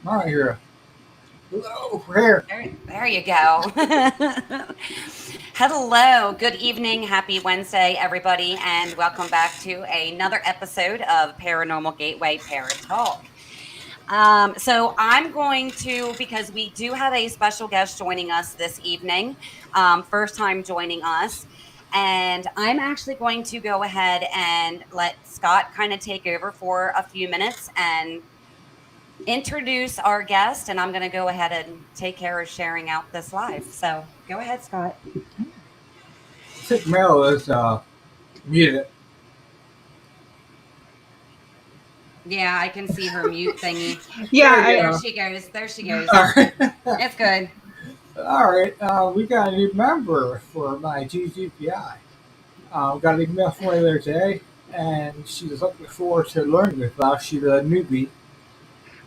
Right here. Hello, we're here. There you go. Hello, good evening, happy Wednesday, everybody, and welcome back to another episode of Paranormal Gateway Paratalk. So I'm going to, because we do have a special guest joining us this evening, first time joining us. And I'm actually going to go ahead and let Scott kind of take over for a few minutes and introduce our guest, and I'm going to go ahead and take care of sharing out this live. So go ahead, Scott. I think Mel is muted. Yeah, I can see her mute thingy. Yeah, There you I There go. she goes. There she All goes. right. It's good. All right. We got a new member for my GGPI. Got an email from her there today, and she's looking forward to learning with us. She's a newbie.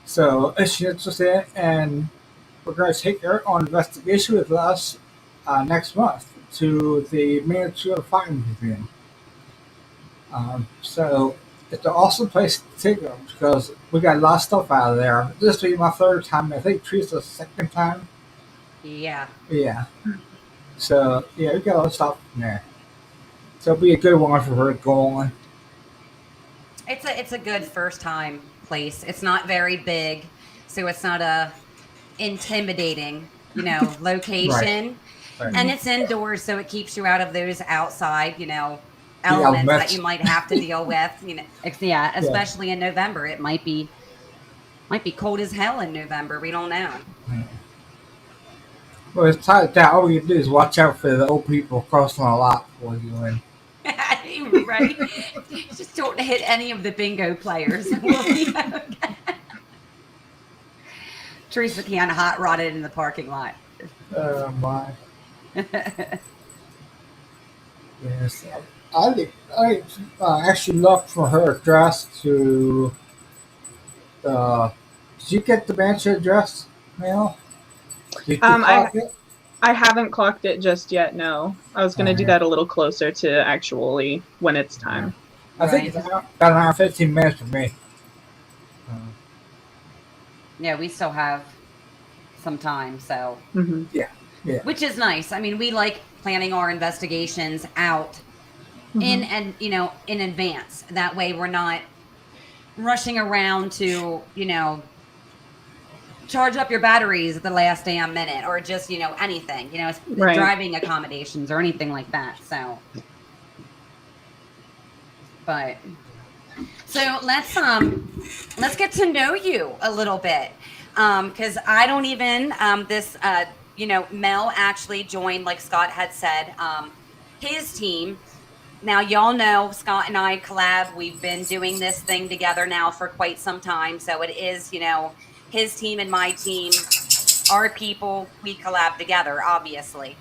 So if she's interested, and we're going to take her on investigation with us next month to the Miniature Fighting Museum. So it's an awesome place to take them because we got a lot of stuff out of there. This will be my third time. I think Teresa's second time. Yeah. Yeah. So yeah, we got a lot of stuff in there. So it'll be a good one for her to go on. It's a good first time place. It's not very big, so it's not a intimidating, Right. location. Right. And it's indoors, so it keeps you out of those outside, The elements that you elements. might have to deal with. Yeah, Yeah. especially in November. It might be cold as hell in November. We don't know. Well, it's tied down. All you do is watch out for the old people crossing a lot for you. And Right? Just don't hit any of the bingo players. We'll be okay. Teresa can hot rod it in the parking lot. my yes, I actually looked for her address to. Did you get the mansion address, Mel? Did you um I clock it? I haven't clocked it just yet. No, I was gonna do Uh, that a little closer to actually when it's yeah. time. I think Right. it's about around 15 minutes for me. Uh, Yeah, we still have some time, so Hmm. yeah, yeah, which is nice. I mean, we like planning our investigations out in Hmm. and in advance. That way we're not rushing around to, charge up your batteries at the last damn minute or just, anything, Right. driving accommodations or anything like that. So, but so let's get to know you a little bit. Cuz I don't even this Mel actually joined, like Scott had said, his team. Now, y'all know Scott and I collab. We've been doing this thing together now for quite some time. So it is, his team and my team, our people, we collab together, obviously.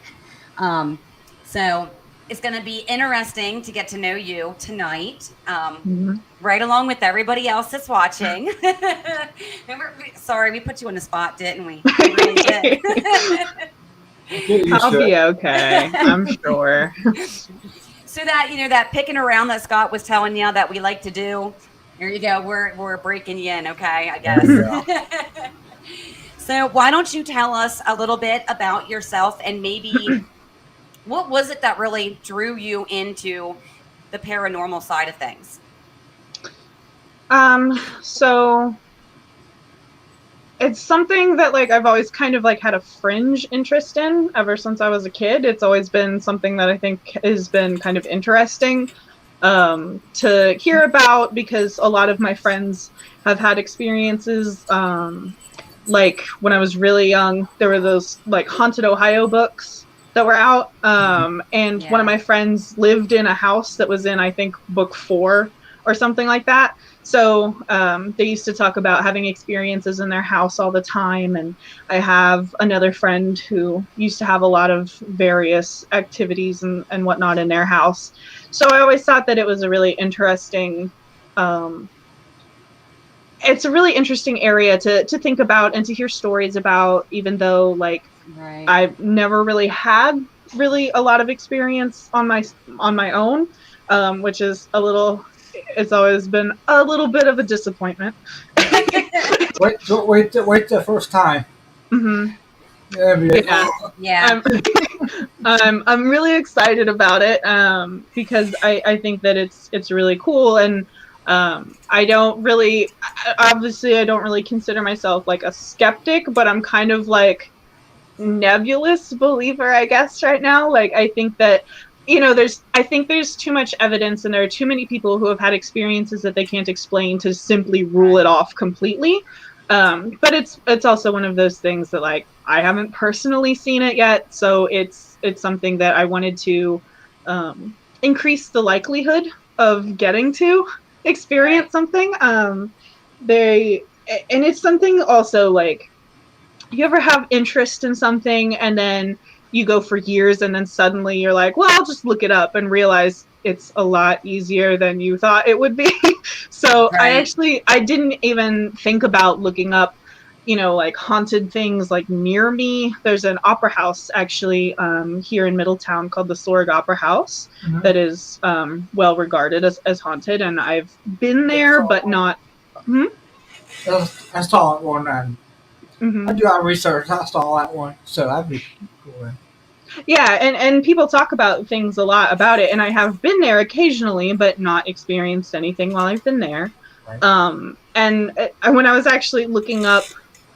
Um, so it's going to be interesting to get to know you tonight, Hmm. right along with everybody else that's watching. Sorry, we put you on the spot, didn't we? We really did. get used I'll to be it. okay, I'm sure. So that that picking around that Scott was telling you that we like to do. There you go. We're breaking you in, okay? I There you guess. go. So why don't you tell us a little bit about yourself and maybe what was it that really drew you into the paranormal side of things? So it's something that like I've always kind of like had a fringe interest in ever since I was a kid. It's always been something that I think has been kind of interesting to hear about because a lot of my friends have had experiences. Like when I was really young, there were those like Haunted Ohio books that were out. And one of Yeah. my friends lived in a house that was in, I think, book 4 or something like that. So they used to talk about having experiences in their house all the time. And I have another friend who used to have a lot of various activities and whatnot in their house. So I always thought that it was a really interesting um, it's a really interesting area to think about and to hear stories about, even though like Right. I've never really had really a lot of experience on my own, which is a little it's always been a little bit of a disappointment. wait the first time. Hmm. Yeah, Yeah. Yeah. I'm really excited about it because I think that it's really cool, and I don't really, obviously I don't really consider myself like a skeptic, but I'm kind of like nebulous believer, I guess, right now. Like, I think that, I think there's too much evidence, and there are too many people who have had experiences that they can't explain to simply rule it off completely. But it's also one of those things that, like, I haven't personally seen it yet, so it's something that I wanted to increase the likelihood of getting to experience something. They and it's something also, like, you ever have interest in something and then you go for years and then suddenly you're like, well, I'll just look it up, and realize it's a lot easier than you thought it would be. So Right. I didn't even think about looking up, like haunted things like near me. There's an opera house actually here in Middletown called the Sorg Opera House Mhm. that is well regarded as haunted, and I've been I there, saw but one. not. Hmm? I saw one, and I Mm-hmm. do our research. I saw that one, so that'd be cool. Yeah, and people talk about things a lot about it, and I have been there occasionally, but not experienced anything while I've been there. Right? And when I was actually looking up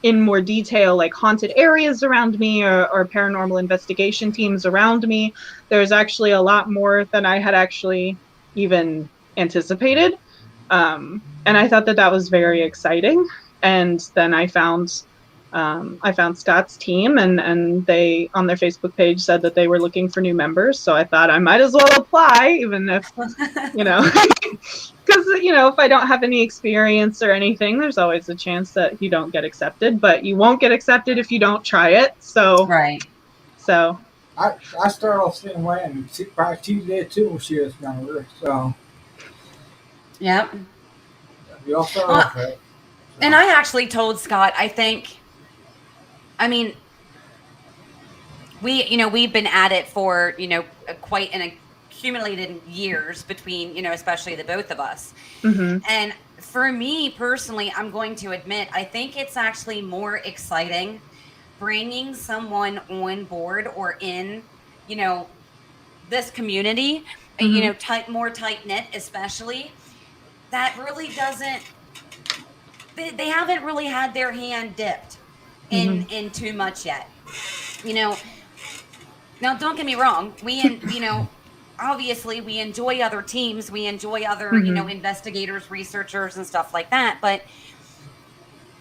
in more detail, like haunted areas around me, or paranormal investigation teams around me, there's actually a lot more than I had actually even anticipated. And I thought that that was very exciting. And then I found Scott's team, and they, on their Facebook page, said that they were looking for new members. So I thought I might as well apply, even if, because, if I don't have any experience or anything, there's always a chance that you don't get accepted, but you won't get accepted if you don't try it. Right. So I started off the same way, and probably she did too when she was younger. So Yep. we all started Well, off right. and So, I actually told Scott, I mean, we've been at it for, quite an accumulated years between, especially the both of us. mhm, And for me personally, I'm going to admit, I think it's actually more exciting bringing someone on board or in, you know, this community, mhm, more tight knit, especially that really doesn't, they haven't really had their hand dipped mhm, in too much yet. You know, now don't get me wrong, obviously we enjoy other teams, we enjoy other, mhm, investigators, researchers and stuff like that, but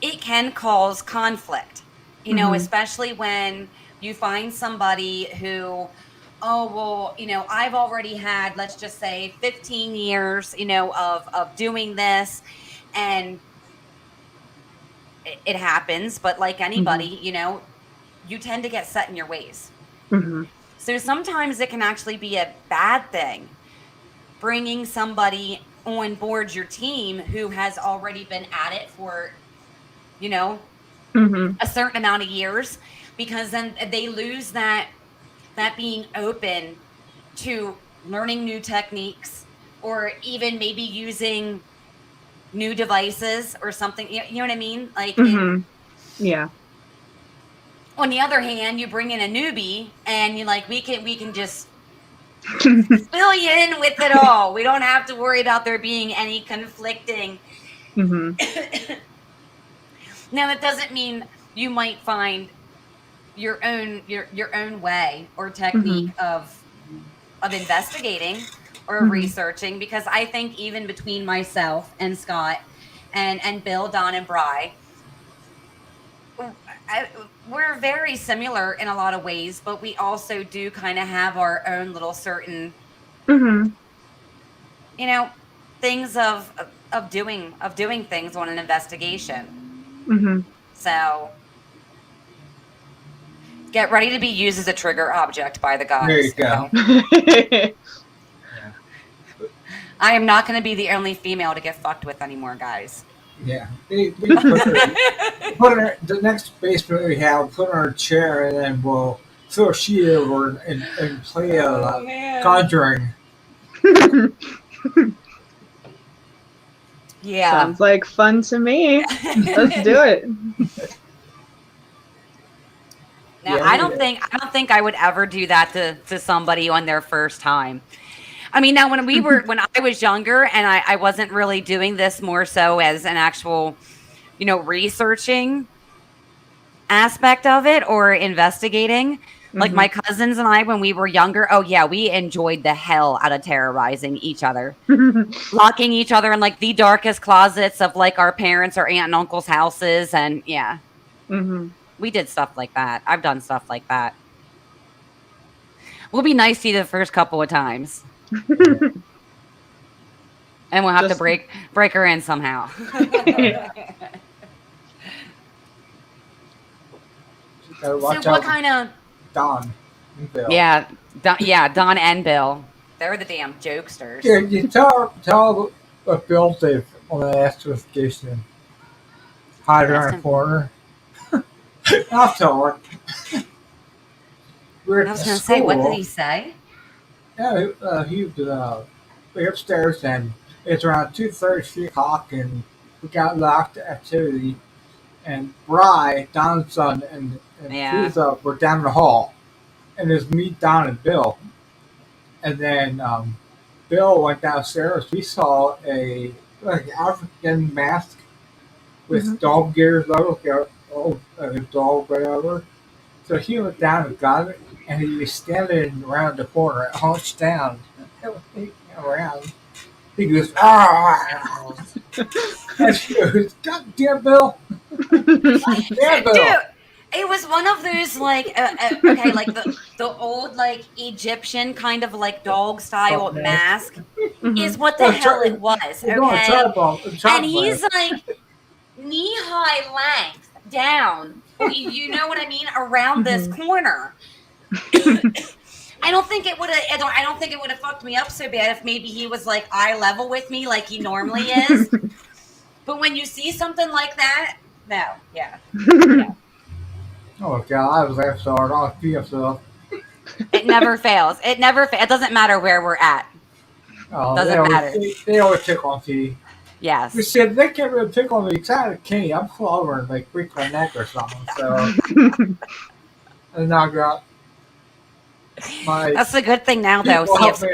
it can cause conflict, mhm, especially when you find somebody who, oh, well, I've already had, let's just say 15 years, of doing this, and it happens, but like mhm, anybody, you tend to get set in your ways. mhm, So sometimes it can actually be a bad thing bringing somebody on board your team who has already been at it for, you know, mhm, a certain amount of years, because then they lose that being open to learning new techniques, or even maybe using new devices or something. You know what I mean? Like, in mhm. Yeah. on the other hand, you bring in a newbie and you're like, we can just fill you in with it all. We don't have to worry about there being any conflicting. Mhm, Now that doesn't mean you might find your own way or technique mhm, of investigating or mhm, researching, because I think even between myself and Scott and Bill, Don, and Bry, I, we're very similar in a lot of ways, but we also do kind of have our own little certain, mhm, you know, things of doing things on an investigation. mhm. So get ready to be used as a trigger object by the there you guys. go. So I am not going to be the only female to get fucked with anymore, guys. Yeah, we put her the next basement we have. Put her in a chair, and then we'll throw a sheet over and play Oh a man. Conjuring. Yeah. Sounds like fun to me. Let's do it. Now, I don't think I would ever do that to somebody on their first time. I mean, now when I was younger and I wasn't really doing this more so as an actual, researching aspect of it or investigating, like my cousins and I when we were younger, oh yeah, we enjoyed the hell out of terrorizing each other. Locking each other in like the darkest closets of like our parents or aunt and uncle's houses, and yeah, we did stuff like that. I've done stuff like that. We'll be nice to you the first couple of times, and we'll have to break her in somehow. So what kind of Don and Bill? Yeah, Don and Bill. They're the damn jokesters. Yeah, you tell what Bill did on the last investigation. Hide around a corner. I'll tell her. I was going to say, what did he say? Yeah, he was way upstairs, and it's around 2:30, 3 o'clock, and we got locked at activity. And Bry, Don's son, and Teresa were down the hall, and there's me, Don, and Bill. And then Bill went downstairs. We saw a African mask with dog ears, a dog, whatever. So he went down and got it, and he was standing around the corner, hunched down, around. He goes, ah! And she goes, God damn, Bill! Yeah, Bill! Dude, it was one of those like, okay, like the old like Egyptian kind of like dog style mask is what the hell it was, okay? And he's like knee-high length down, you know what I mean, around this corner. I don't think it would have fucked me up so bad if maybe he was like eye level with me like he normally is. But when you see something like that, no, yeah. Oh God, I was there, so I don't feel so. It never fails. It doesn't matter where we're at. Doesn't matter. They always pick on me. Yes. We said they can't really pick on me because of Kenny. I'm over and like break my neck or something. So and I got my. That's the good thing now, though. See,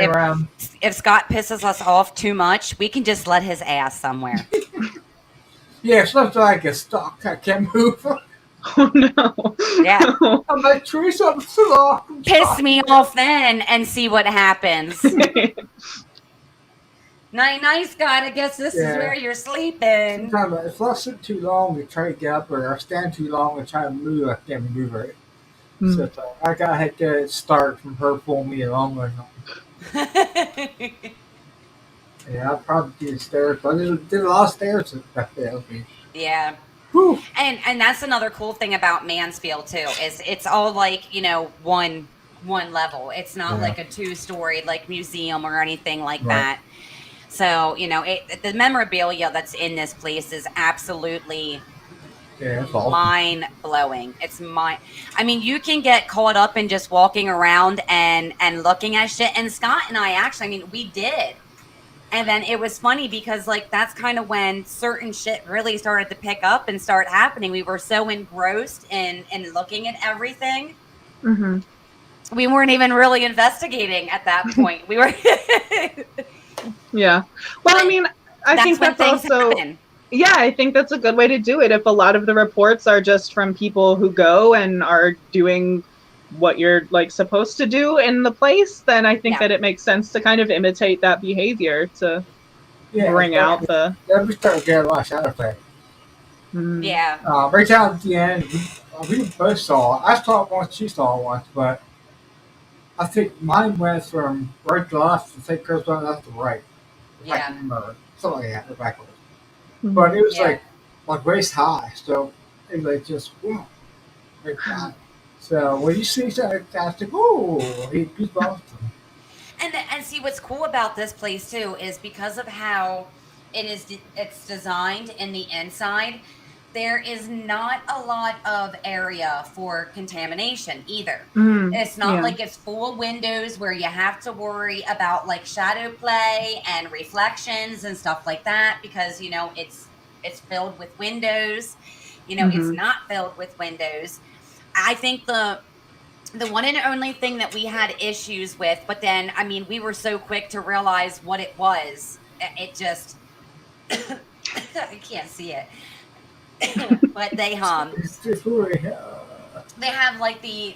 if Scott pisses us off too much, we can just let his ass somewhere. Yeah, sometimes I get stuck. I can't move. Oh no! Yeah. I'm like, Teresa, I'm so piss me off then and see what happens. Nice, Scott. I guess this is where you're sleeping. Sometimes if I sit too long and try to get up, or I stand too long and try to move, I can't move right. So I gotta get it start from her pulling me along or something. Yeah, I probably did stairs, but I did a lot of stairs back there. Yeah. Whew. And that's another cool thing about Mansfield too, is it's all like, one level. It's not like a 2-story like museum or anything like that. So, the memorabilia that's in this place is absolutely mind blowing. I mean, you can get caught up in just walking around and looking at shit. And Scott and I actually, we did. And then it was funny because like that's kind of when certain shit really started to pick up and start happening. We were so engrossed in looking at everything. We weren't even really investigating at that point. We were. Yeah. Well, I mean, I think that's also. Happen. Yeah, I think that's a good way to do it. If a lot of the reports are just from people who go and are doing what you're like supposed to do in the place, then I think that it makes sense to kind of imitate that behavior to bring out the. Yeah, we started getting a lot of shadow play. Yeah. Right down at the end, we both saw. I saw it once, she saw it once, but I think mine went from right to left. I think hers went left to right. Yeah. Something like that, backwards. But it was like waist high, so it was like just whoa, right down. So when you see that, I was like, oh, he's Boston. And see what's cool about this place too is because of how it's designed in the inside. there is not a lot of area for contamination either. It's not like it's full of windows where you have to worry about like shadow play and reflections and stuff like that, because it's filled with windows. It's not filled with windows. I think the one and only thing that we had issues with, but then we were so quick to realize what it was. It just I can't see it. But they they have like the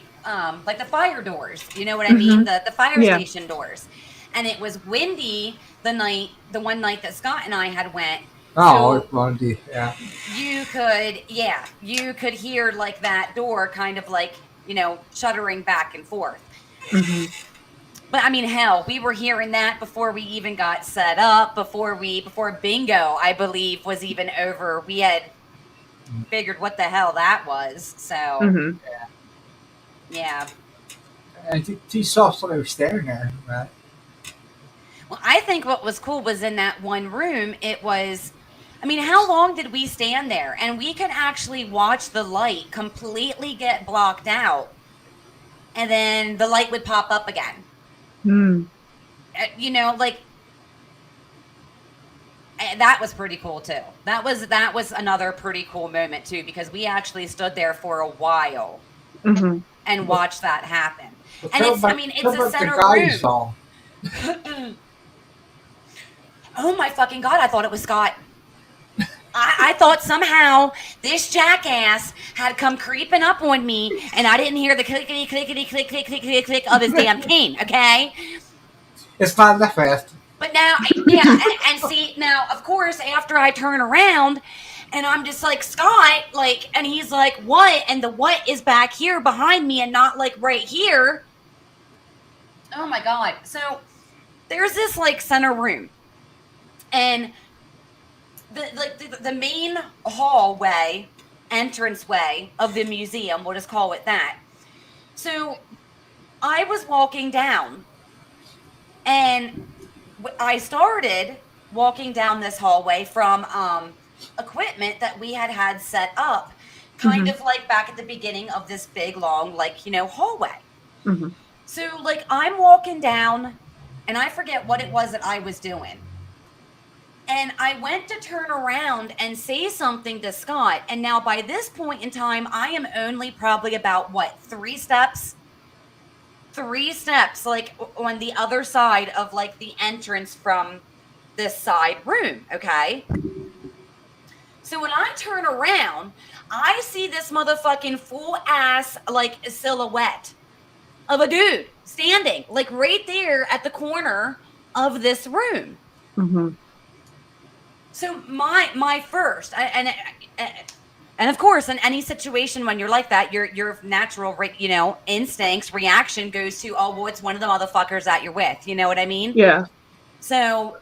fire doors, you know what I mean? The fire station doors. And it was windy the one night that Scott and I had went. Oh, it's windy, yeah. You could hear like that door kind of like, shuddering back and forth. But hell, we were hearing that before we even got set up, before bingo, I believe, was even over. We had figured what the hell that was. So, yeah. And you saw somebody staring there, right? Well, I think what was cool was in that one room, it was, how long did we stand there? And we could actually watch the light completely get blocked out. And then the light would pop up again. That was pretty cool too. That was another pretty cool moment too, because we actually stood there for a while and watched that happen. And it's a center room. Oh my fucking God, I thought it was Scott. I thought somehow this jackass had come creeping up on me and I didn't hear the clickety, clickety, click, click, click, click, click of his damn cane, okay? It's not that fast. But now, and see, now, of course, after I turn around and I'm just like, Scott, like, and he's like, what? And the what is back here behind me and not like right here. Oh my God. So there's this like center room and the main hallway, entranceway of the museum, we'll just call it that. So I was walking down and I started walking down this hallway from equipment that we had set up kind of like back at the beginning of this big long hallway. So like I'm walking down and I forget what it was that I was doing. And I went to turn around and say something to Scott. And now by this point in time, I am only probably about, 3 steps? 3 steps, like, on the other side of, like, the entrance from this side room, okay? So when I turn around, I see this motherfucking full-ass, like, silhouette of a dude standing, like, right there at the corner of this room. So my first, and of course, in any situation when you're like that, your natural, instincts, reaction goes to, oh, well, it's one of the motherfuckers that you're with. You know what I mean? Yeah. So,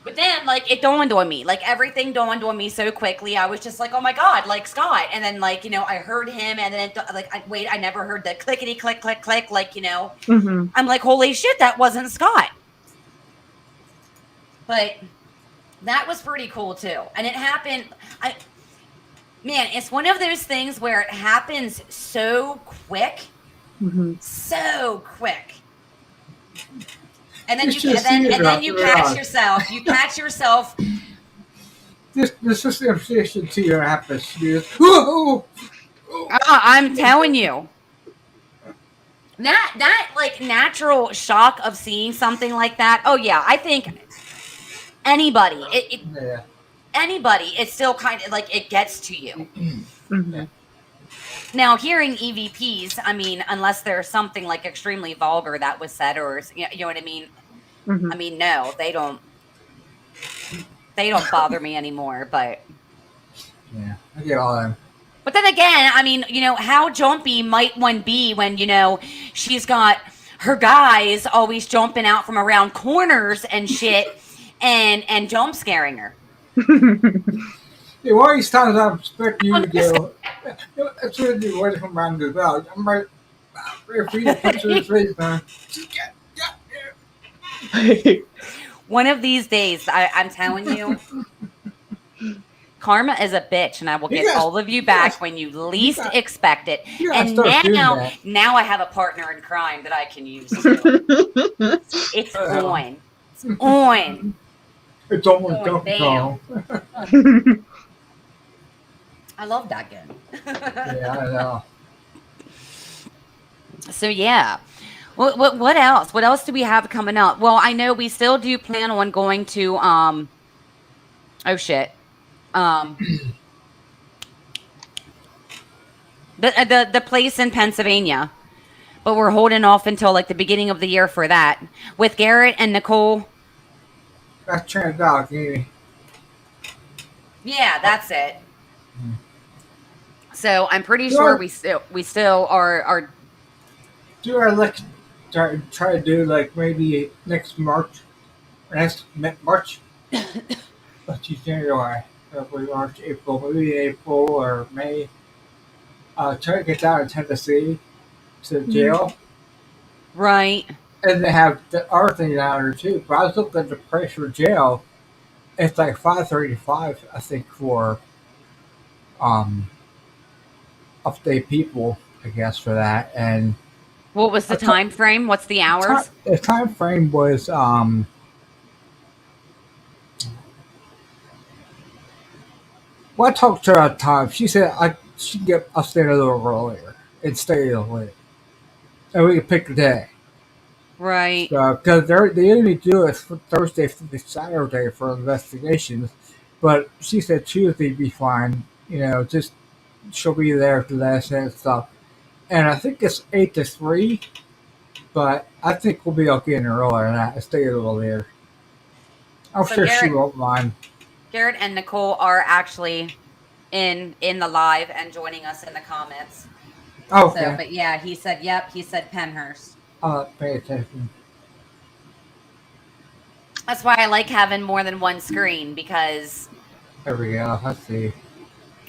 but then, like, it dawned on me. Like, everything dawned on me so quickly. I was just like, oh, my God, like, Scott. And then, like, I heard him. And then, I never heard the clickety, click, click, click. Like, I'm like, holy shit, that wasn't Scott. But that was pretty cool too. And it happened, it's one of those things where it happens so quick. So quick. And then you catch yourself. You catch yourself. This is the association to your atmosphere. I'm telling you. That like natural shock of seeing something like that. Oh yeah, I think anybody, it's still kind of like it gets to you. Now, hearing EVPs, unless there's something like extremely vulgar that was said, or you know what I mean. No, they don't bother me anymore. But yeah, I get all that. But then again, how jumpy might one be when she's got her guys always jumping out from around corners and shit. And jump scaring her. Yeah, one of these times I expect you to go. That's what you waiting from around the bell. I'm right for you to picture his face, man. One of these days, I'm telling you, karma is a bitch, and I will get all of you back when you least expect it. And now I have a partner in crime that I can use too. It's on. It's on. It's almost down. I love that game. Yeah, I know. So yeah. What else? What else do we have coming up? Well, I know we still do plan on going to oh shit. The place in Pennsylvania. But we're holding off until like the beginning of the year for that. With Garrett and Nicole. That's $10, Amy. Yeah, that's it. So I'm pretty sure we still are. Do our like try to do like maybe next March, Let's use January, February, March, April, maybe April or May. Try to get down to Tennessee to the jail. Right. And they have the other thing down there too. But I was looking at the price for jail. It's like $535, I think, for upstate people, I guess, for that. And what was the time frame? What's the hours? The time frame was well, I talked to her at the time. She said she could get upstate a little earlier and stay a little late, and we could pick a day. Right. Because they only do it for Thursday through Saturday for investigations, but she said Tuesday would be fine. You know, just she'll be there to let us in and stuff. And I think it's 8 to 3, but I think we'll be okay earlier than that and stay a little later. I'm sure she won't mind. Garrett and Nicole are actually in the live and joining us in the comments. Oh, okay. So, but yeah, he said, yep, he said Pennhurst. Pay attention. That's why I like having more than one screen, because there we go. Let's see.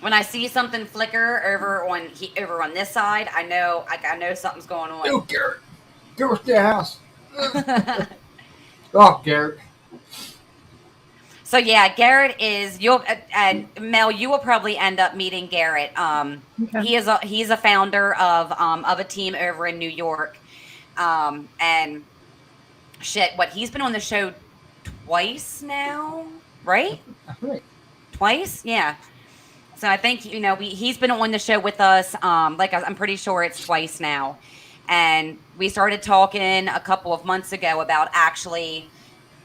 When I see something flicker over on this side, I know something's going on. Oh, Garrett, go to the house. Oh, Garrett. So yeah, Garrett is and Mel, you will probably end up meeting Garrett. Okay. He's a founder of a team over in New York. And shit, he's been on the show twice now, right? Twice? Yeah. So I think, he's been on the show with us. I'm pretty sure it's twice now. And we started talking a couple of months ago about actually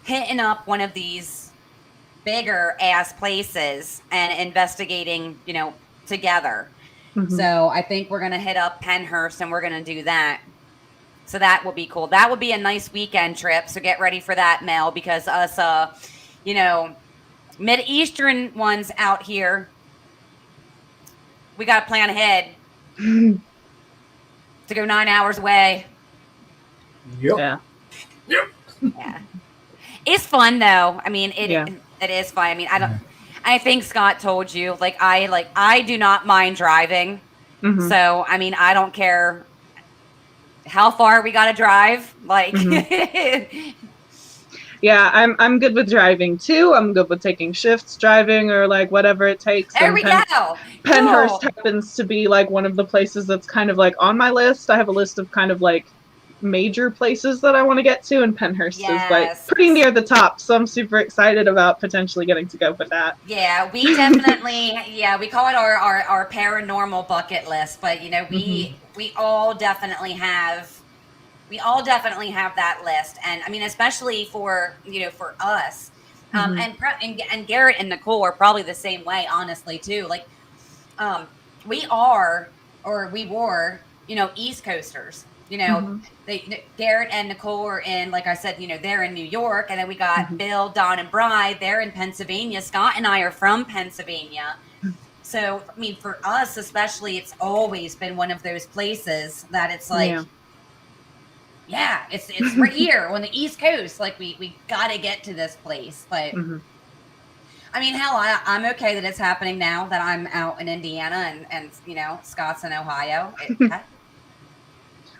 hitting up one of these bigger ass places and investigating, together. Mm-hmm. So I think we're going to hit up Pennhurst and we're going to do that. So that will be cool. That will be a nice weekend trip. So get ready for that, Mel, because us, Mid-Eastern ones out here, we got to plan ahead to go 9 hours away. Yep. Yeah. Yep. Yeah. It's fun though. I mean, it is fun. I mean, I think Scott told you, I do not mind driving. Mm-hmm. So, I mean, I don't care how far we got to drive. Mm-hmm. Yeah, I'm good with driving too. I'm good with taking shifts driving or whatever it takes. There we go. Pennhurst happens to be one of the places that's kind of on my list. I have a list of kind of major places that I want to get to, and Pennhurst is pretty near the top. So I'm super excited about potentially getting to go with that. Yeah, we definitely, we call it our paranormal bucket list, but we all definitely have. We all definitely have that list, and I mean, especially for for us, and Garrett and Nicole are probably the same way, honestly, too. We were, East Coasters. Garrett and Nicole are in, like I said, they're in New York, and then we got Bill, Don, and Bri. They're in Pennsylvania. Scott and I are from Pennsylvania. So, I mean, for us especially, it's always been one of those places that it's yeah, it's right here on the East Coast. We got to get to this place. But I mean, hell, I'm okay that it's happening now that I'm out in Indiana and Scott's in Ohio.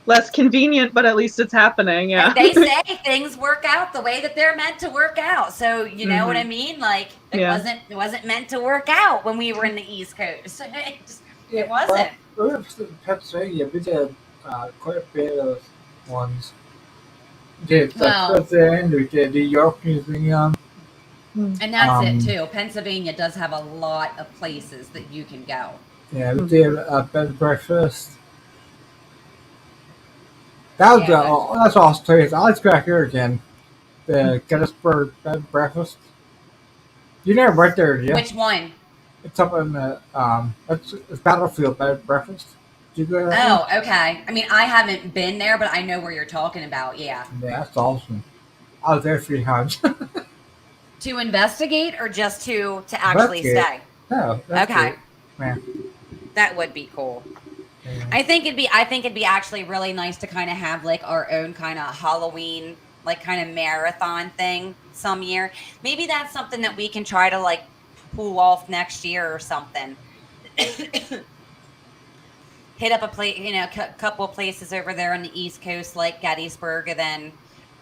less convenient, but at least it's happening. Yeah. They say things work out the way that they're meant to work out. So you know what I mean? Like it wasn't meant to work out when we were in the East Coast. It wasn't. Well, in Pennsylvania, we did quite a bit of ones. We did Well, Prison, we did the York Museum. and that's it too. Pennsylvania does have a lot of places that you can go. Yeah, we did a bed and breakfast. That was that's awesome place. I like to go back here again. The Gettysburg bed and breakfast. You never went there, yeah? Which one? It's up in the it's Battlefield bed and breakfast. Did you go to that one? Oh, okay. I mean, I haven't been there, but I know where you're talking about. Yeah. Yeah, that's awesome. I was there 3 times. To investigate or just to actually Investigate. stay? No, that's Okay. good. Man. That would be cool. Yeah. I think it'd be actually really nice to kind of have like our own kind of Halloween like kind of marathon thing some year. Maybe that's something that we can try to like pull off next year or something. Hit up a place, couple of places over there on the East Coast like Gettysburg, and then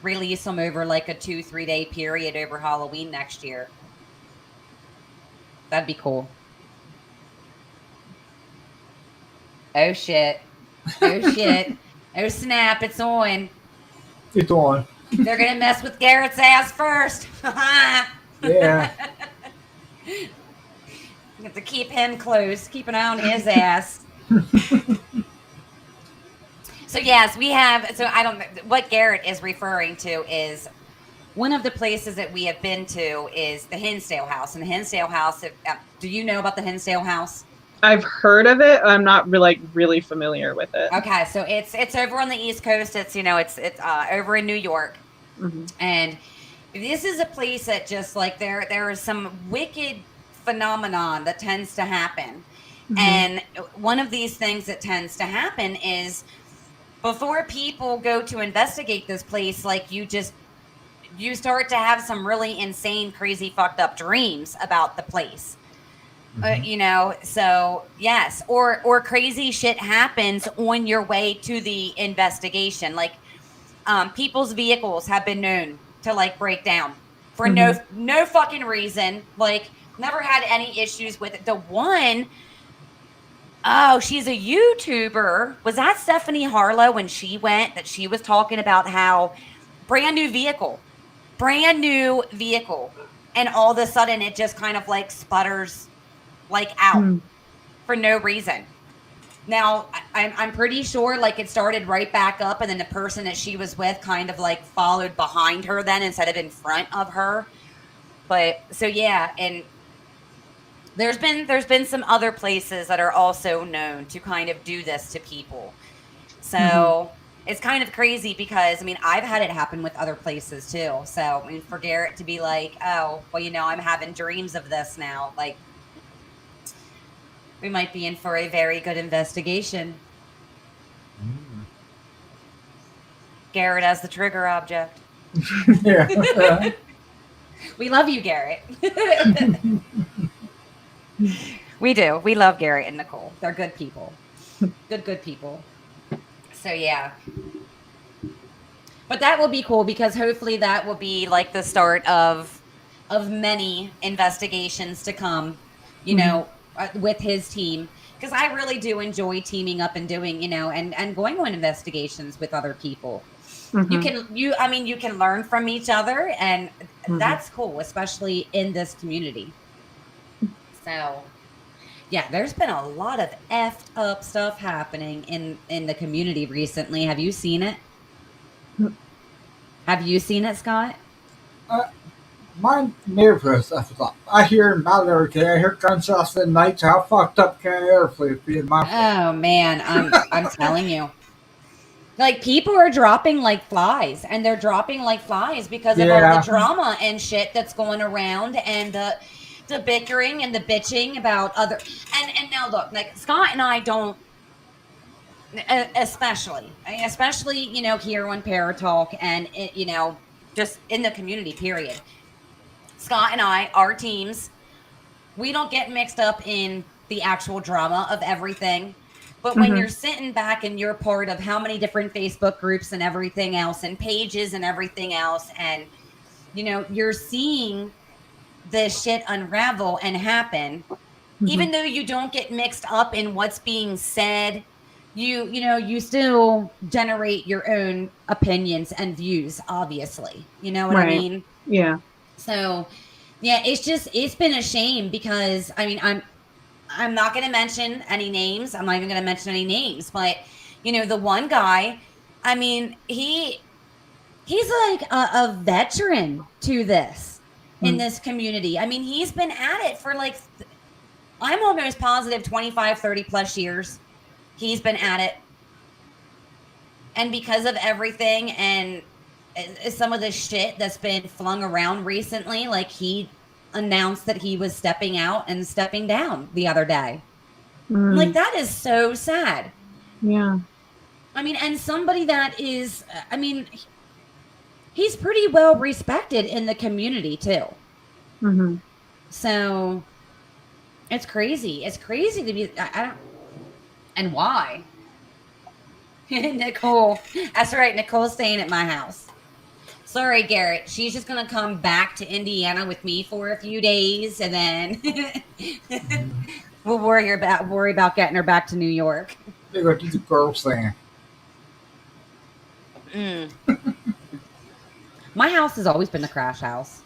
release them over like a 2-3 day period over Halloween next year. That'd be cool. Oh shit. Oh shit. Oh snap, it's on. It's on. They're gonna mess with Garrett's ass first. Yeah. You have to keep him close, keep an eye on his ass. So yes, we have. So I don't. What Garrett is referring to is one of the places that we have been to is the Hinsdale House. And the Hinsdale House. Do you know about the Hinsdale House? I've heard of it. I'm not really familiar with it. Okay, so it's over on the East Coast. It's it's over in New York, and this is a place that just like there is some wicked phenomenon that tends to happen, and one of these things that tends to happen is before people go to investigate this place, like you start to have some really insane, crazy, fucked up dreams about the place. So yes, or crazy shit happens on your way to the investigation. Like, people's vehicles have been known to like break down for no fucking reason. Like, never had any issues with it. The one, oh, she's a YouTuber. Was that Stephanie Harlow when she went? That she was talking about how brand new vehicle, and all of a sudden it just kind of like sputters. Like out for no reason. Now I'm pretty sure like it started right back up, and then the person that she was with kind of like followed behind her then instead of in front of her. But so yeah, and there's been some other places that are also known to kind of do this to people. So it's kind of crazy because I mean I've had it happen with other places too. So I mean for Garrett to be like, oh well, I'm having dreams of this now, like. We might be in for a very good investigation. Garrett as the trigger object. Yeah. We love you, Garrett. We do. We love Garrett and Nicole. They're good people. Good people. So yeah. But that will be cool because hopefully that will be like the start of many investigations to come, with his team, because I really do enjoy teaming up and doing, and going on investigations with other people. You can learn from each other, and that's cool, especially in this community. So yeah, there's been a lot of effed up stuff happening in the community recently. Have you seen it? Have you seen it, Scott? My neighborhood stuff is up. I hear in battle every day. I hear gunshots at night. How fucked up can an airplane be in my place? Oh man, I'm telling you. Like people are dropping like flies, and they're dropping like flies because of all the drama and shit that's going around, and the bickering and the bitching about other. And now look, like Scott and I don't, especially here on Paratalk and just in the community. Period. Scott and I, our teams, we don't get mixed up in the actual drama of everything. But when you're sitting back and you're part of how many different Facebook groups and everything else and pages and everything else, and you're seeing this shit unravel and happen, even though you don't get mixed up in what's being said, you still generate your own opinions and views, obviously. You know what I mean? Yeah. So yeah, it's been a shame because I mean I'm not going to mention any names. I'm not even going to mention any names, but the one guy, I mean, he's like a veteran to this in this community. I mean, he's been at it for like, I'm almost positive 25, 30 plus years. He's been at it. And because of everything and some of the shit that's been flung around recently, like he announced that he was stepping out and stepping down the other day. Like, that is so sad. Yeah. I mean, and somebody that is, I mean, he's pretty well respected in the community too. So it's crazy. It's crazy to be, I don't, and why? Nicole, that's right. Nicole's staying at my house. Sorry, Garrett. She's just gonna come back to Indiana with me for a few days, and then we'll worry about getting her back to New York. They're going to do the girls thing. My house has always been a crash house.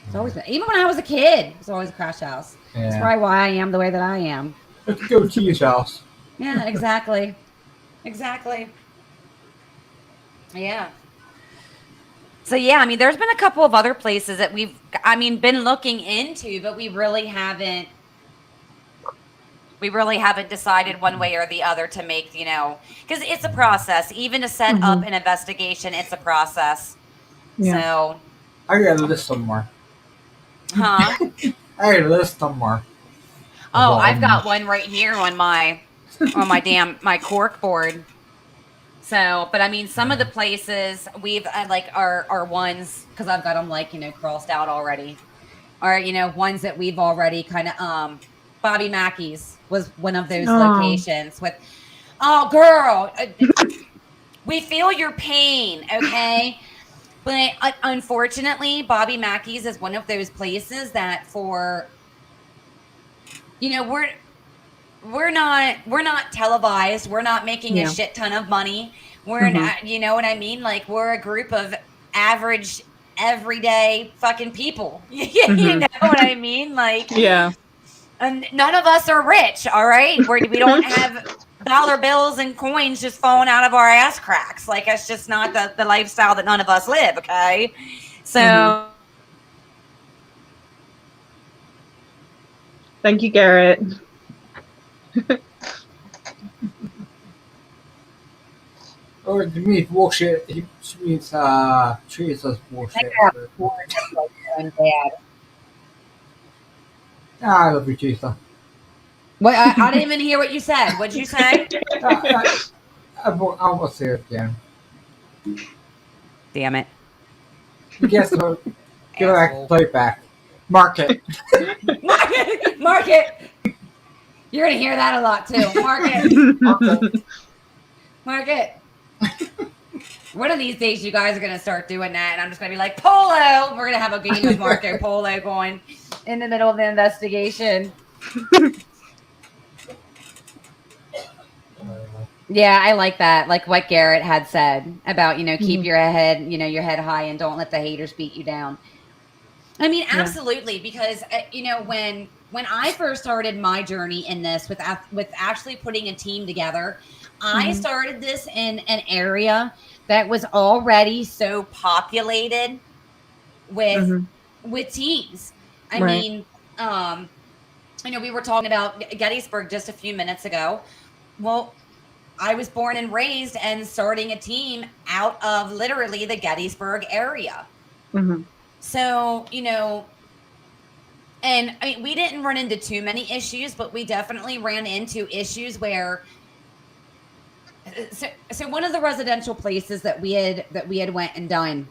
It's always been, even when I was a kid, it's always a crash house. Yeah. That's probably why I am the way that I am. Let's go to his house. Yeah, exactly. Exactly. Yeah. So yeah, I mean, there's been a couple of other places that we've, been looking into, but we really haven't decided one way or the other to make, because it's a process. Even to set up an investigation, it's a process. Yeah. So. I got a list somewhere. Huh? I got a list somewhere. Oh, I've got one right here on my cork board. So, but I mean, some of the places we've are ones, because I've got them crossed out already, are ones that we've already kind of Bobby Mackey's was one of those locations with. Oh, girl, we feel your pain, okay? But unfortunately, Bobby Mackey's is one of those places that for we're not televised. We're not making a shit ton of money. We're not, you know what I mean? Like, we're a group of average, everyday fucking people. You know what I mean? Like, yeah. And none of us are rich, all right? We don't have dollar bills and coins just falling out of our ass cracks. Like, it's just not the lifestyle that none of us live, okay? So... Thank you, Garrett. Or to me, it's bullshit. He means trees as bullshit. I love you, Teresa. What? I didn't even hear what you said. What'd you say? I won't say it again. Damn it. Guess what? Give back, play it back. Mark it. Mark it. You're gonna hear that a lot too. Mark it. Mark it. One of these days, you guys are gonna start doing that, and I'm just gonna be like, Polo. We're gonna have a game of Marco Polo going in the middle of the investigation. Yeah, I like that. Like what Garrett had said about, keep your head high and don't let the haters beat you down. I mean, absolutely, because when I first started my journey in this with actually putting a team together, I started this in an area that was already so populated with teams. I mean, we were talking about Gettysburg just a few minutes ago. Well, I was born and raised and starting a team out of literally the Gettysburg area. So, and I mean, we didn't run into too many issues, but we definitely ran into issues where, so one of the residential places that we had went and done,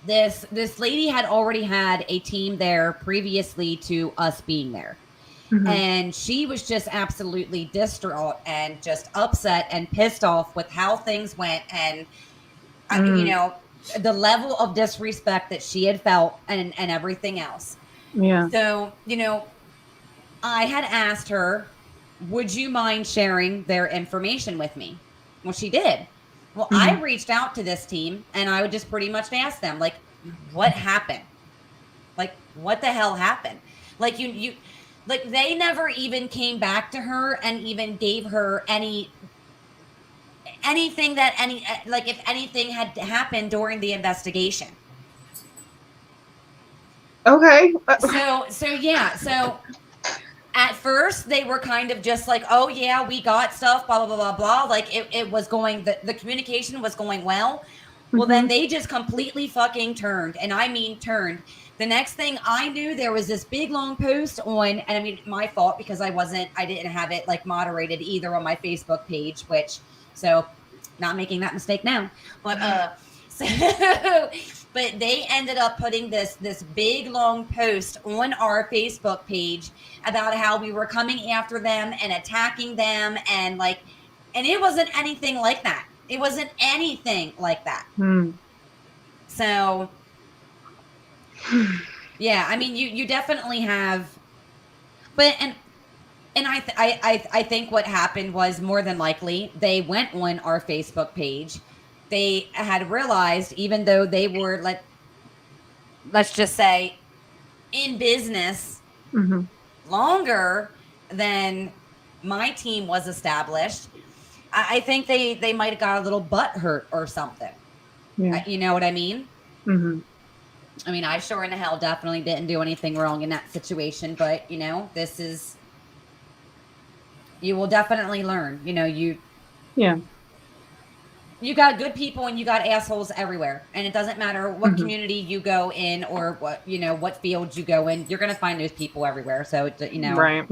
this lady had already had a team there previously to us being there. And she was just absolutely distraught and just upset and pissed off with how things went. And, you know, the level of disrespect that she had felt and everything else. Yeah. So, you know, I had asked her, would you mind sharing their information with me? Well, she did. Well, I reached out to this team and I would just pretty much ask them, like, what happened? Like, what the hell happened? Like, like, they never even came back to her and even gave her anything that like, if anything had happened during the investigation. Okay. So yeah. So at first they were kind of just like, oh yeah, we got stuff, blah blah blah blah blah. Like it was going, the communication was going well. Well, then they just completely fucking turned, and I mean turned. The next thing I knew, there was this big long post on, and I mean, my fault because I didn't have it like moderated either on my Facebook page, so not making that mistake now. But so but they ended up putting this big long post on our Facebook page about how we were coming after them and attacking them, and like, and it wasn't anything like that. It wasn't anything like that. So yeah, I mean, you definitely have, but and I think what happened was, more than likely they went on our Facebook page. They had realized, even though they were, let's just say, in business longer than my team was established, I think they might have got a little butt hurt or something. Yeah. You know what I mean? I mean, I sure in the hell definitely didn't do anything wrong in that situation, but, you know, you will definitely learn. You know, you got good people and you got assholes everywhere, and it doesn't matter what community you go in or what, you know, what field you go in, you're going to find those people everywhere. So, you know, right.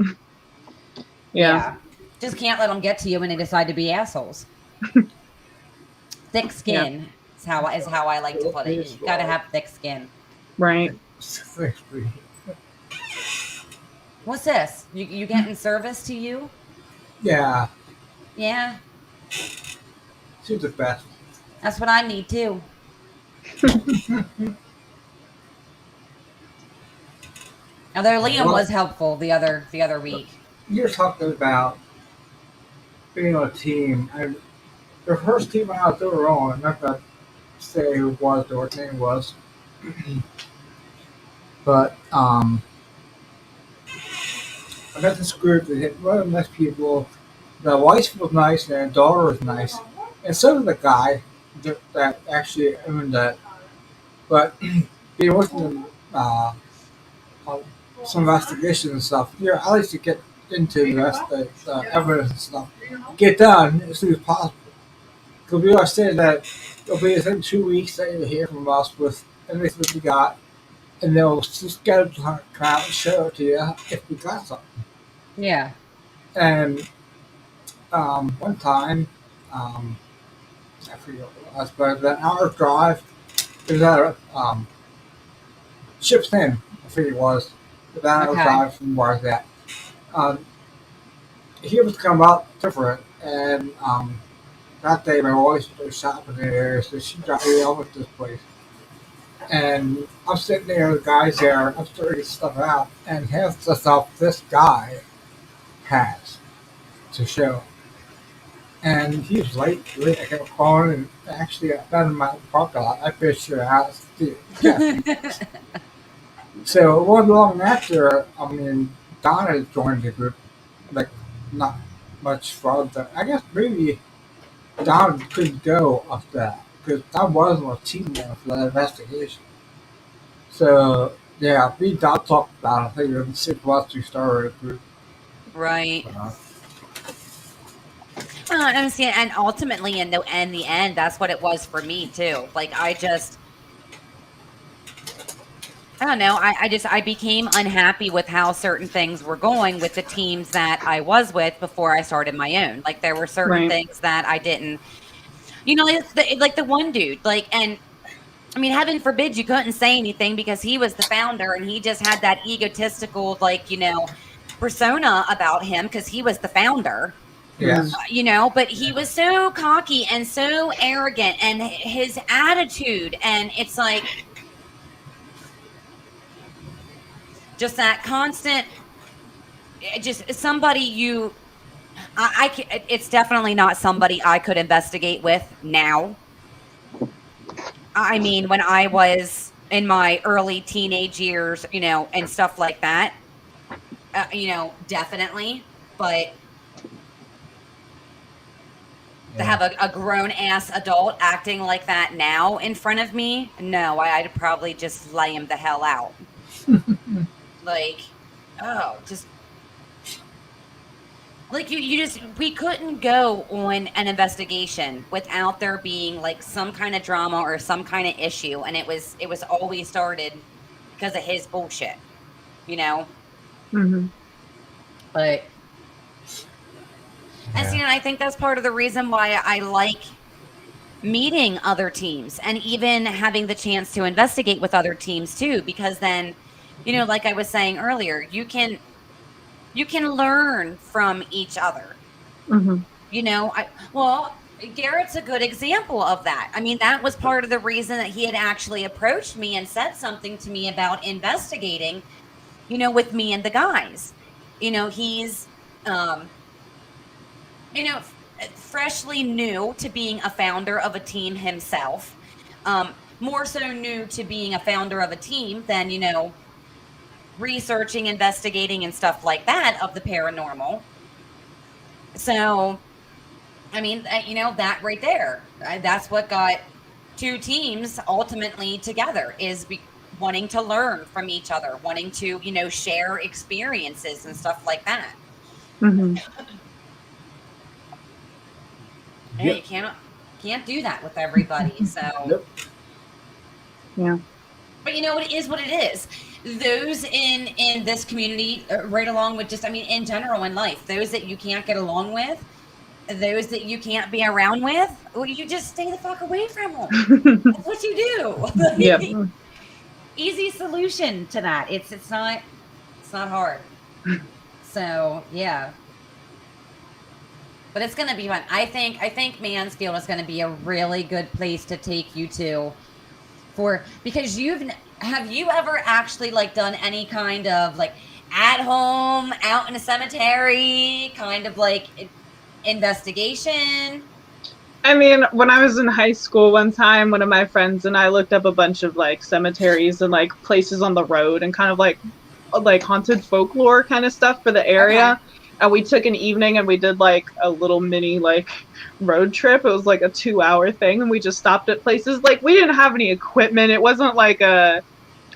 Yeah. Just can't let them get to you when they decide to be assholes. Thick skin is how I like to put it. You got to have thick skin. Right. What's this? You getting service to you? Yeah. Yeah. She's the best. That's what I need too. Although Liam was helpful the other week. You're talking about being on a team. The first team I was ever on, I'm not going to say who it was or what name was, but I got this group that had really nice people. The wife was nice and the daughter was nice, and so was the guy that actually owned that. But being working in on some investigation and stuff, I like to get into the evidence and stuff, get done as soon as possible. Because we always say that it'll be within 2 weeks that you'll hear from us with everything that we got, and they'll just get it to come out and show it to you if we got something. Yeah. And one time, I forget what it was, but an hour drive, it was at a ship's name, I think it was, about an hour drive from where I was at. He was come out different, and that day my wife was shopping in the area, so she got me over to this place. And I'm sitting there, the guy's there, I'm starting to get stuff out, and half the stuff this guy has to show. And he was late. I kept calling, and actually I found him out in the parking lot. I fished your house. So it wasn't long after, Donna joined the group, like, not much farther. I guess maybe Donna couldn't go after that, because I wasn't a team member for that investigation. So, yeah, me and Don talked about it. I think it was 6 months we started a group. Right. I understand, and ultimately, in the end, that's what it was for me too. Like, I don't know. I became unhappy with how certain things were going with the teams that I was with before I started my own. Like, there were certain things that I didn't, you know, like the one dude, like, and I mean, heaven forbid you couldn't say anything because he was the founder and he just had that egotistical, like, you know, persona about him because he was the founder. Yes. You know, but he was so cocky and so arrogant, and his attitude, and it's like just that constant, just somebody it's definitely not somebody I could investigate with now. I mean, when I was in my early teenage years, you know, and stuff like that, you know, definitely. But to have a grown ass adult acting like that now in front of me, no, I'd probably just lay him the hell out. Like, oh, just like we couldn't go on an investigation without there being like some kind of drama or some kind of issue, and it was always started because of his bullshit, you know. But and you know, I think that's part of the reason why I like meeting other teams and even having the chance to investigate with other teams too, because then, you know, like I was saying earlier, you can learn from each other. You know, Garrett's a good example of that. I mean, that was part of the reason that he had actually approached me and said something to me about investigating, you know, with me and the guys. You know, he's you know, freshly new to being a founder of a team himself. More so new to being a founder of a team than, you know, researching, investigating, and stuff like that of the paranormal. So, I mean, you know, that right there, that's what got two teams ultimately together, is wanting to learn from each other, wanting to, you know, share experiences and stuff like that. Yeah, you can't do that with everybody. So, yeah. But you know, it is what it is. Those in this community, right along with just, I mean, in general in life, those that you can't get along with, those that you can't be around with, well, you just stay the fuck away from them. That's what you do. Yep. Easy solution to that. It's not hard. So yeah. But it's going to be fun. I think Mansfield is going to be a really good place to take you to, because have you ever actually like done any kind of like at home, out in a cemetery kind of like investigation? I mean, when I was in high school one time, one of my friends and I looked up a bunch of like cemeteries and like places on the road and kind of like haunted folklore kind of stuff for the area. Okay. And we took an evening and we did like a little mini like road trip. It was like a 2-hour thing, and we just stopped at places. Like, we didn't have any equipment. It wasn't like a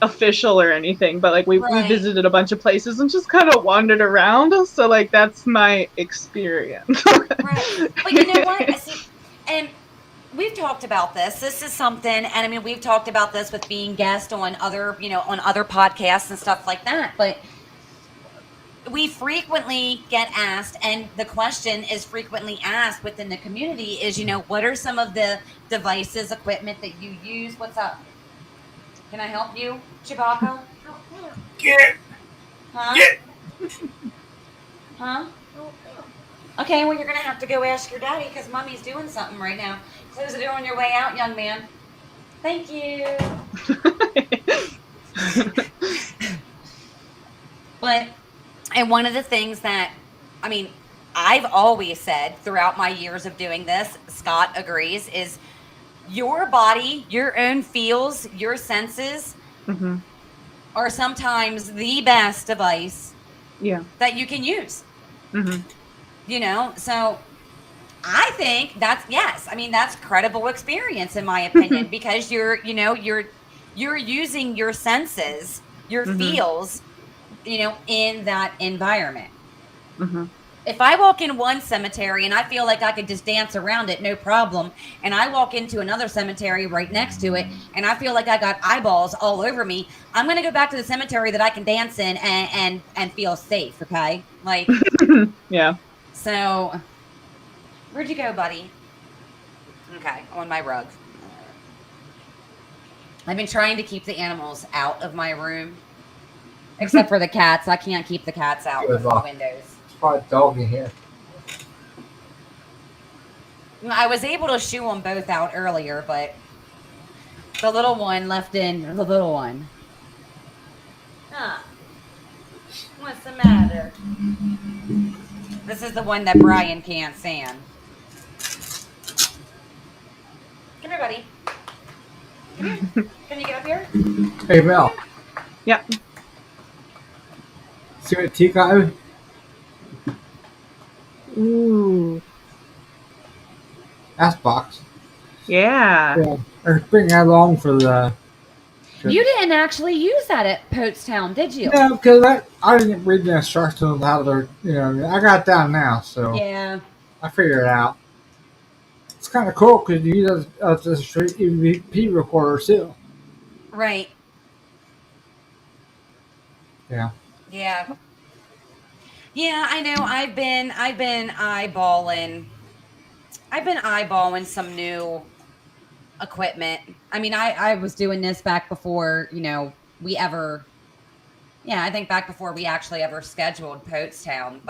official or anything, but like we visited a bunch of places and just kind of wandered around. So like that's my experience. Right. But you know what? And we've talked about this. This is something, and I mean, we've talked about this with being guests on other, you know, on other podcasts and stuff like that. But we frequently get asked, and the question is frequently asked within the community is, you know, what are some of the devices, equipment that you use? What's up? Can I help you, Chewbacca? Get. Huh? Get. Huh? Okay, well, you're going to have to go ask your daddy because Mommy's doing something right now. Close the door on your way out, young man. Thank you. But, and one of the things that, I mean, I've always said throughout my years of doing this, Scott agrees, is your body, your own feels, your senses are sometimes the best device that you can use. You know, so I think that's credible experience in my opinion, because you're using your senses, your feels, you know, in that environment. If I walk in one cemetery and I feel like I could just dance around it, no problem, and I walk into another cemetery right next to it and I feel like I got eyeballs all over me, I'm going to go back to the cemetery that I can dance in and feel safe, okay? Like, yeah. So, where'd you go, buddy? Okay, on my rug. I've been trying to keep the animals out of my room Except for the cats. I can't keep the cats out Good from the luck. windows. It's probably a dog in here. I was able to shoo them both out earlier, but the little one left in the little one. Huh. What's the matter? This is the one that Brian can't stand. Come here, buddy. Come here. Can you get up here? Hey, Mel. Yeah. See what tea got? Ooh. That's box. Yeah. Yeah. Or bring that along for the. You didn't actually use that at Poatstown, did you? Yeah, because I didn't read the instructions on how to, I got it down now, so Yeah. I figured it out. It's kind of cool because you use it as a straight EVP recorder too. Right. Yeah. Yeah. Yeah, I know. I've been eyeballing some new equipment. I mean, I was doing this back before, we ever, I think back before we actually ever scheduled Poatstown,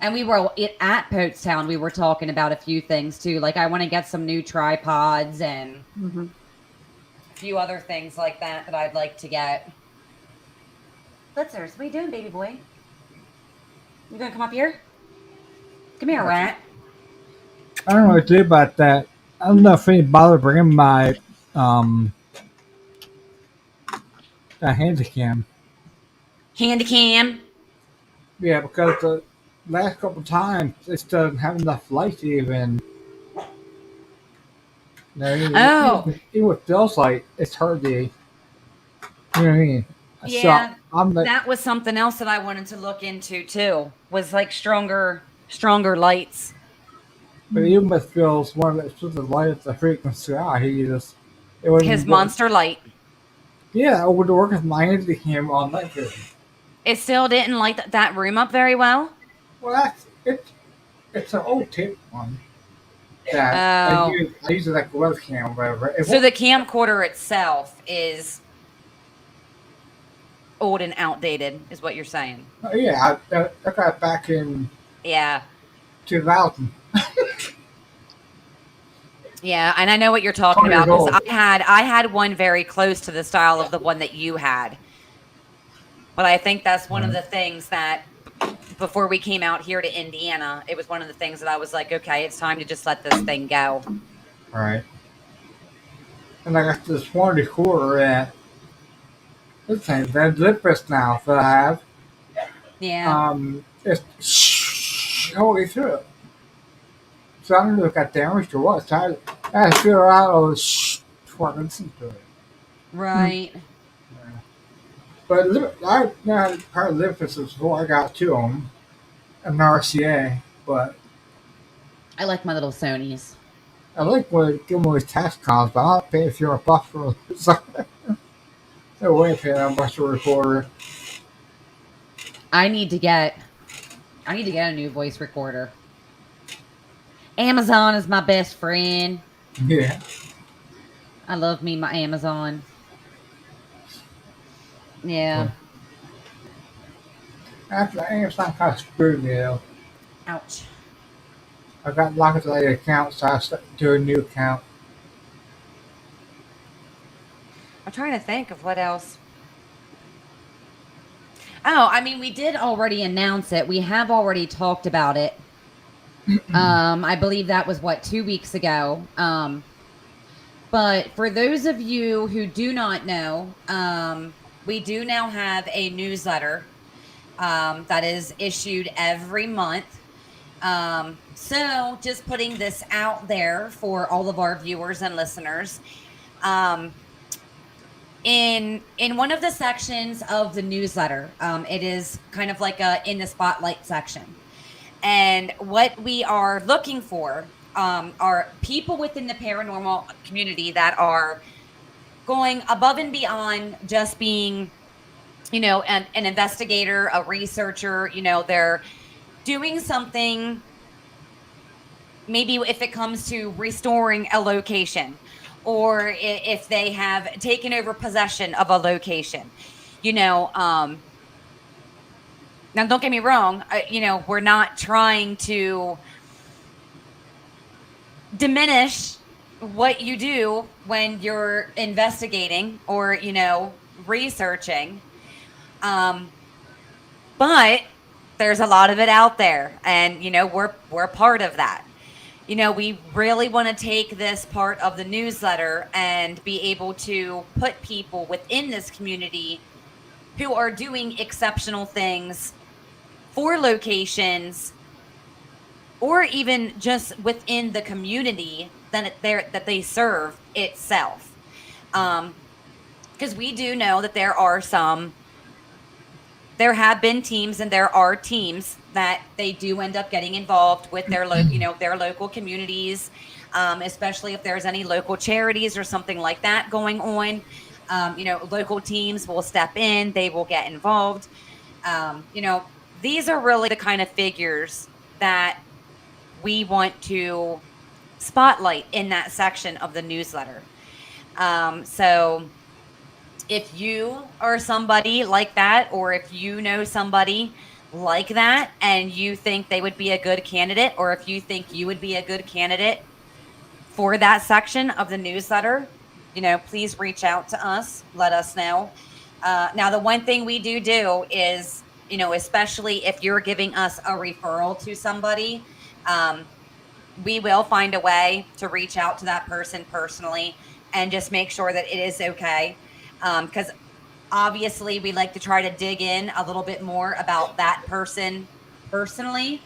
and we were at Poatstown, we were talking about a few things too. Like I want to get some new tripods and Mm-hmm. a few other things like that I'd like to get. Blitzers, what are you doing, baby boy? You gonna come up here? Come here, rat. I don't know what to do about that. I don't know if any bother bringing my handy cam. Handy cam. Yeah, because the last couple times it doesn't have enough light to even. Even with Bill's light, it's hard to. You know what I mean? Yeah, So I'm like, that was something else that I wanted to look into too. Was like stronger lights. but even with Bill's one that's supposed to light up the frequency out, he just it wouldn't His work. monster light. Yeah, it would work with my handy cam all night. It still didn't light that room up very well. Well, that's it. It's an old tape one that Oh. I use it like a webcam or whatever. So the camcorder itself is old and outdated, is what you're saying. Yeah, I got it back in Yeah. 2000. Yeah, and I know what you're talking 20 about years because old. I had one very close to the style of the one that you had. But I think that's one of the things that before we came out here to Indiana, it was one of the things that I was like, okay, it's time to just let this thing go. All right. And I got this one recorder at this thing, that Lippus now that I have. Yeah. It's all the way through it. So I don't know if it got damaged or what. So I had to figure out all this before I could listen to it. Right. But I now part of Lippus before I got to them, an RCA, but I like my little Sonys. I like when they give them these tax cons, but I'll pay if you're a buck for something. No way paying that much for a recorder. I need to get a new voice recorder. Amazon is my best friend. Yeah. I love me my Amazon. Yeah. After Amazon kind of screwed me though. Ouch. I got locked out of the account, so I started to do a new account. I'm trying to think of what else. Oh, I mean, we did already announce it. We have already talked about it. I believe that was 2 weeks ago. But for those of you who do not know, we do now have a newsletter that is issued every month. So just putting this out there for all of our viewers and listeners. In one of the sections of the newsletter, it is kind of like a in the spotlight section. And what we are looking for are people within the paranormal community that are going above and beyond just being, an investigator, a researcher. They're doing something, maybe if it comes to restoring a location, or if they have taken over possession of a location. you know, now don't get me wrong, we're not trying to diminish what you do when you're investigating or, researching. Um, but there's a lot of it out there, and we're part of that. We really want to take this part of the newsletter and be able to put people within this community who are doing exceptional things for locations or even just within the community that they serve itself. Because we do know that there have been teams and there are teams that they do end up getting involved with their local communities, especially if there's any local charities or something like that going on. Local teams will step in, they will get involved. These are really the kind of figures that we want to spotlight in that section of the newsletter. So if you are somebody like that, or if you know somebody like that and you think they would be a good candidate, or if you think you would be a good candidate for that section of the newsletter, please reach out to us, let us know. Now, the one thing we do is, especially if you're giving us a referral to somebody, we will find a way to reach out to that person personally and just make sure that it is okay. Because obviously we like to try to dig in a little bit more about that person personally.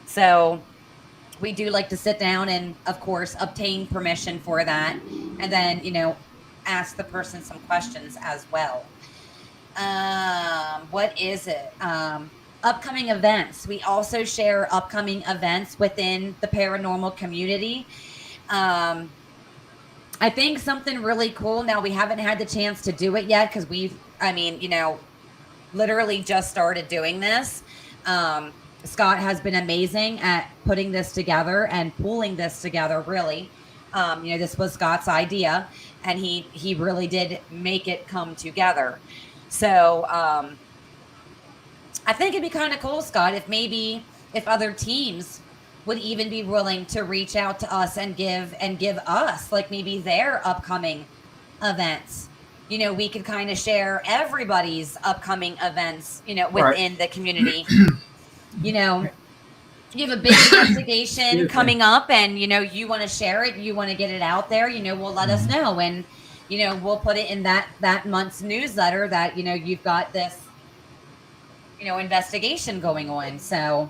So we do like to sit down and, of course, obtain permission for that. And then, ask the person some questions as well. What is it? Upcoming events. We also share upcoming events within the paranormal community. I think something really cool. Now, we haven't had the chance to do it yet because literally just started doing this. Scott has been amazing at putting this together and pulling this together, really. This was Scott's idea, and he really did make it come together. So I think it'd be kind of cool, Scott, if other teams would even be willing to reach out to us and give us like maybe their upcoming events. We could kind of share everybody's upcoming events, within the community. You have a big investigation coming up and, you want to share it, you want to get it out there, we'll let us know. And, we'll put it in that month's newsletter that, you've got this, investigation going on. So.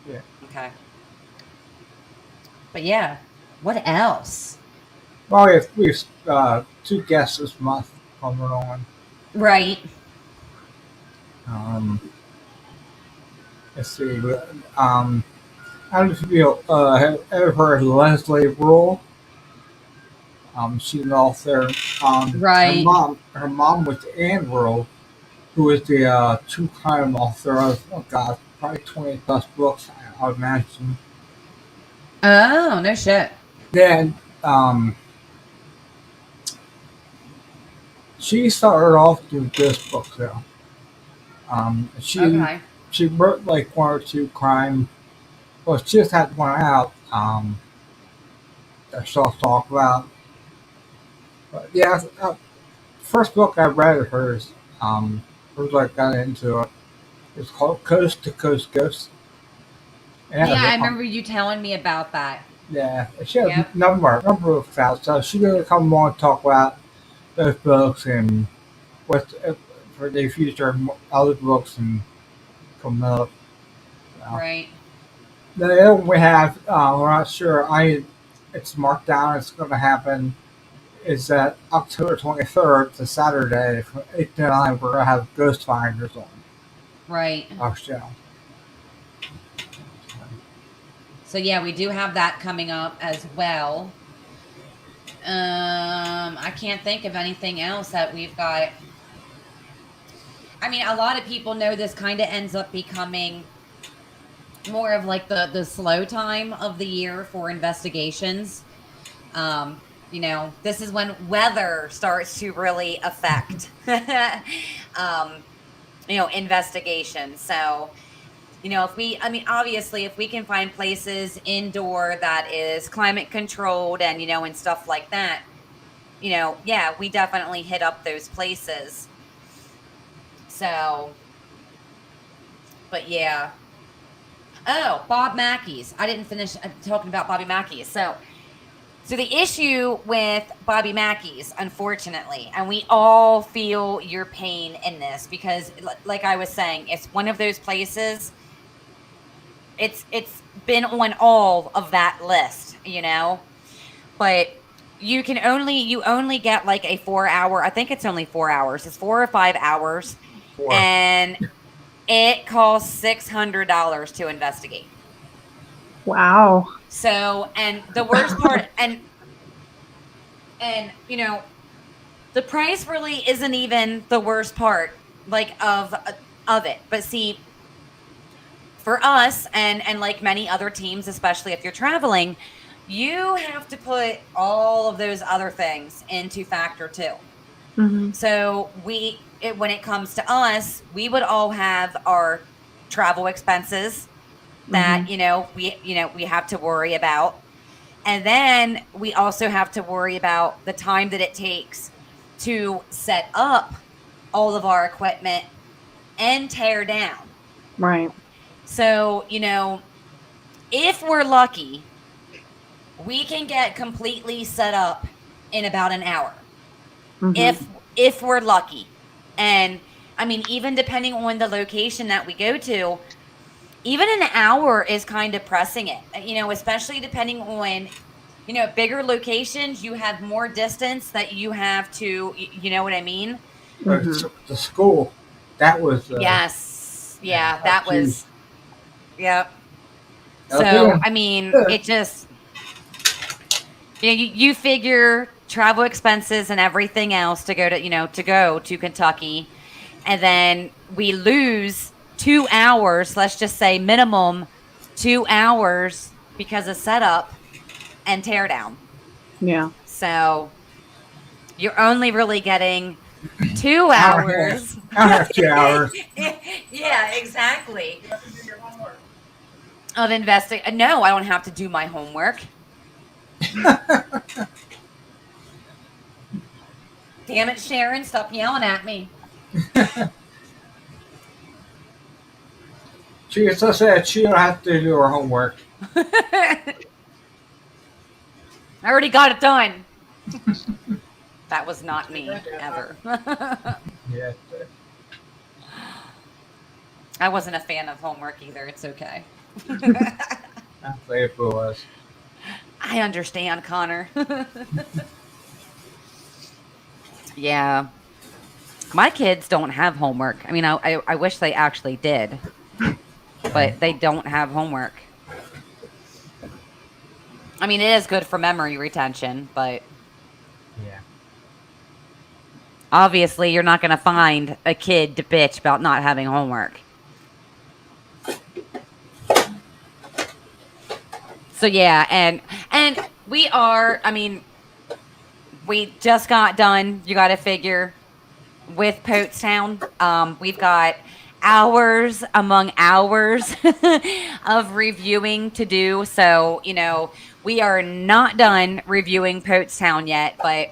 Yeah. Okay. But yeah, what else? Well, we have 2 guests this month coming on. Right. Let's see. I don't know if you have ever heard of Leslie Rule. She's an author. Right. Her mom was Anne Rule, who is the true crime author of, probably 20 plus books, I would imagine. Oh, no shit. Then she started off doing this book though. Okay. She wrote like 1 or 2 crime. Well, she just had one out. That she'll talk about. But yeah, first book I read of hers. First I got into it. It's called Coast to Coast Ghosts. And Yeah, I remember you telling me about that. Yeah, she has Yep. a number of books out, so she's gonna come on and talk about those books and what for the future other books and coming up. Right. The other one we have, we're not sure. It's marked down. It's going to happen. Is that October 23rd, the Saturday from 8 to 9. We're going to have Ghost Finders on Right. our show. So yeah, we do have that coming up as well. I can't think of anything else that we've got. I mean, a lot of people know this kind of ends up becoming more of like the slow time of the year for investigations. This is when weather starts to really affect, investigation. So, obviously, if we can find places indoor that is climate controlled and stuff like that, yeah, we definitely hit up those places. So, but yeah. Oh, Bob Mackey's. I didn't finish talking about Bobby Mackey's. So the issue with Bobby Mackey's, unfortunately, and we all feel your pain in this because, like I was saying, it's one of those places. It's been on all of that list, but you only get like a 4 hour. I think it's only 4 hours. It's 4 or 5 hours, Four. and it costs $600 to investigate. Wow. So, and the worst part, and the price really isn't even the worst part, like of it. But see, for us and like many other teams, especially if you're traveling, you have to put all of those other things into factor too. Mm-hmm. So when it comes to us, we would all have our travel expenses that we have to worry about, and then we also have to worry about the time that it takes to set up all of our equipment and tear down. Right. So if we're lucky, we can get completely set up in about an hour. Mm-hmm. If we're lucky. And even depending on the location that we go to, even an hour is kind of pressing it, especially depending on, bigger locations. You have more distance that you have to, you know what I mean? Mm-hmm. The school, that was. Yes. Yeah, that was. Yep. Yeah. So, it just, you figure travel expenses and everything else to go to Kentucky. And then we lose 2 hours, let's just say minimum 2 hours because of setup and teardown. Yeah. So you're only really getting 2 hours. I have 2 hours. Yeah, exactly. Of investing. No, I don't have to do my homework. Damn it, Sharon, stop yelling at me. She just said she don't have to do her homework. I already got it done. That was not me, ever. Yeah. I wasn't a fan of homework either. It's okay. I think it was. I understand, Connor. Yeah. My kids don't have homework. I wish they actually did, but they don't have homework. It is good for memory retention, but Yeah. obviously you're not going to find a kid to bitch about not having homework. So yeah, and we are, we just got done, you got to figure, with Poatstown. We've got hours among hours of reviewing to do. So, we are not done reviewing Poatstown yet, but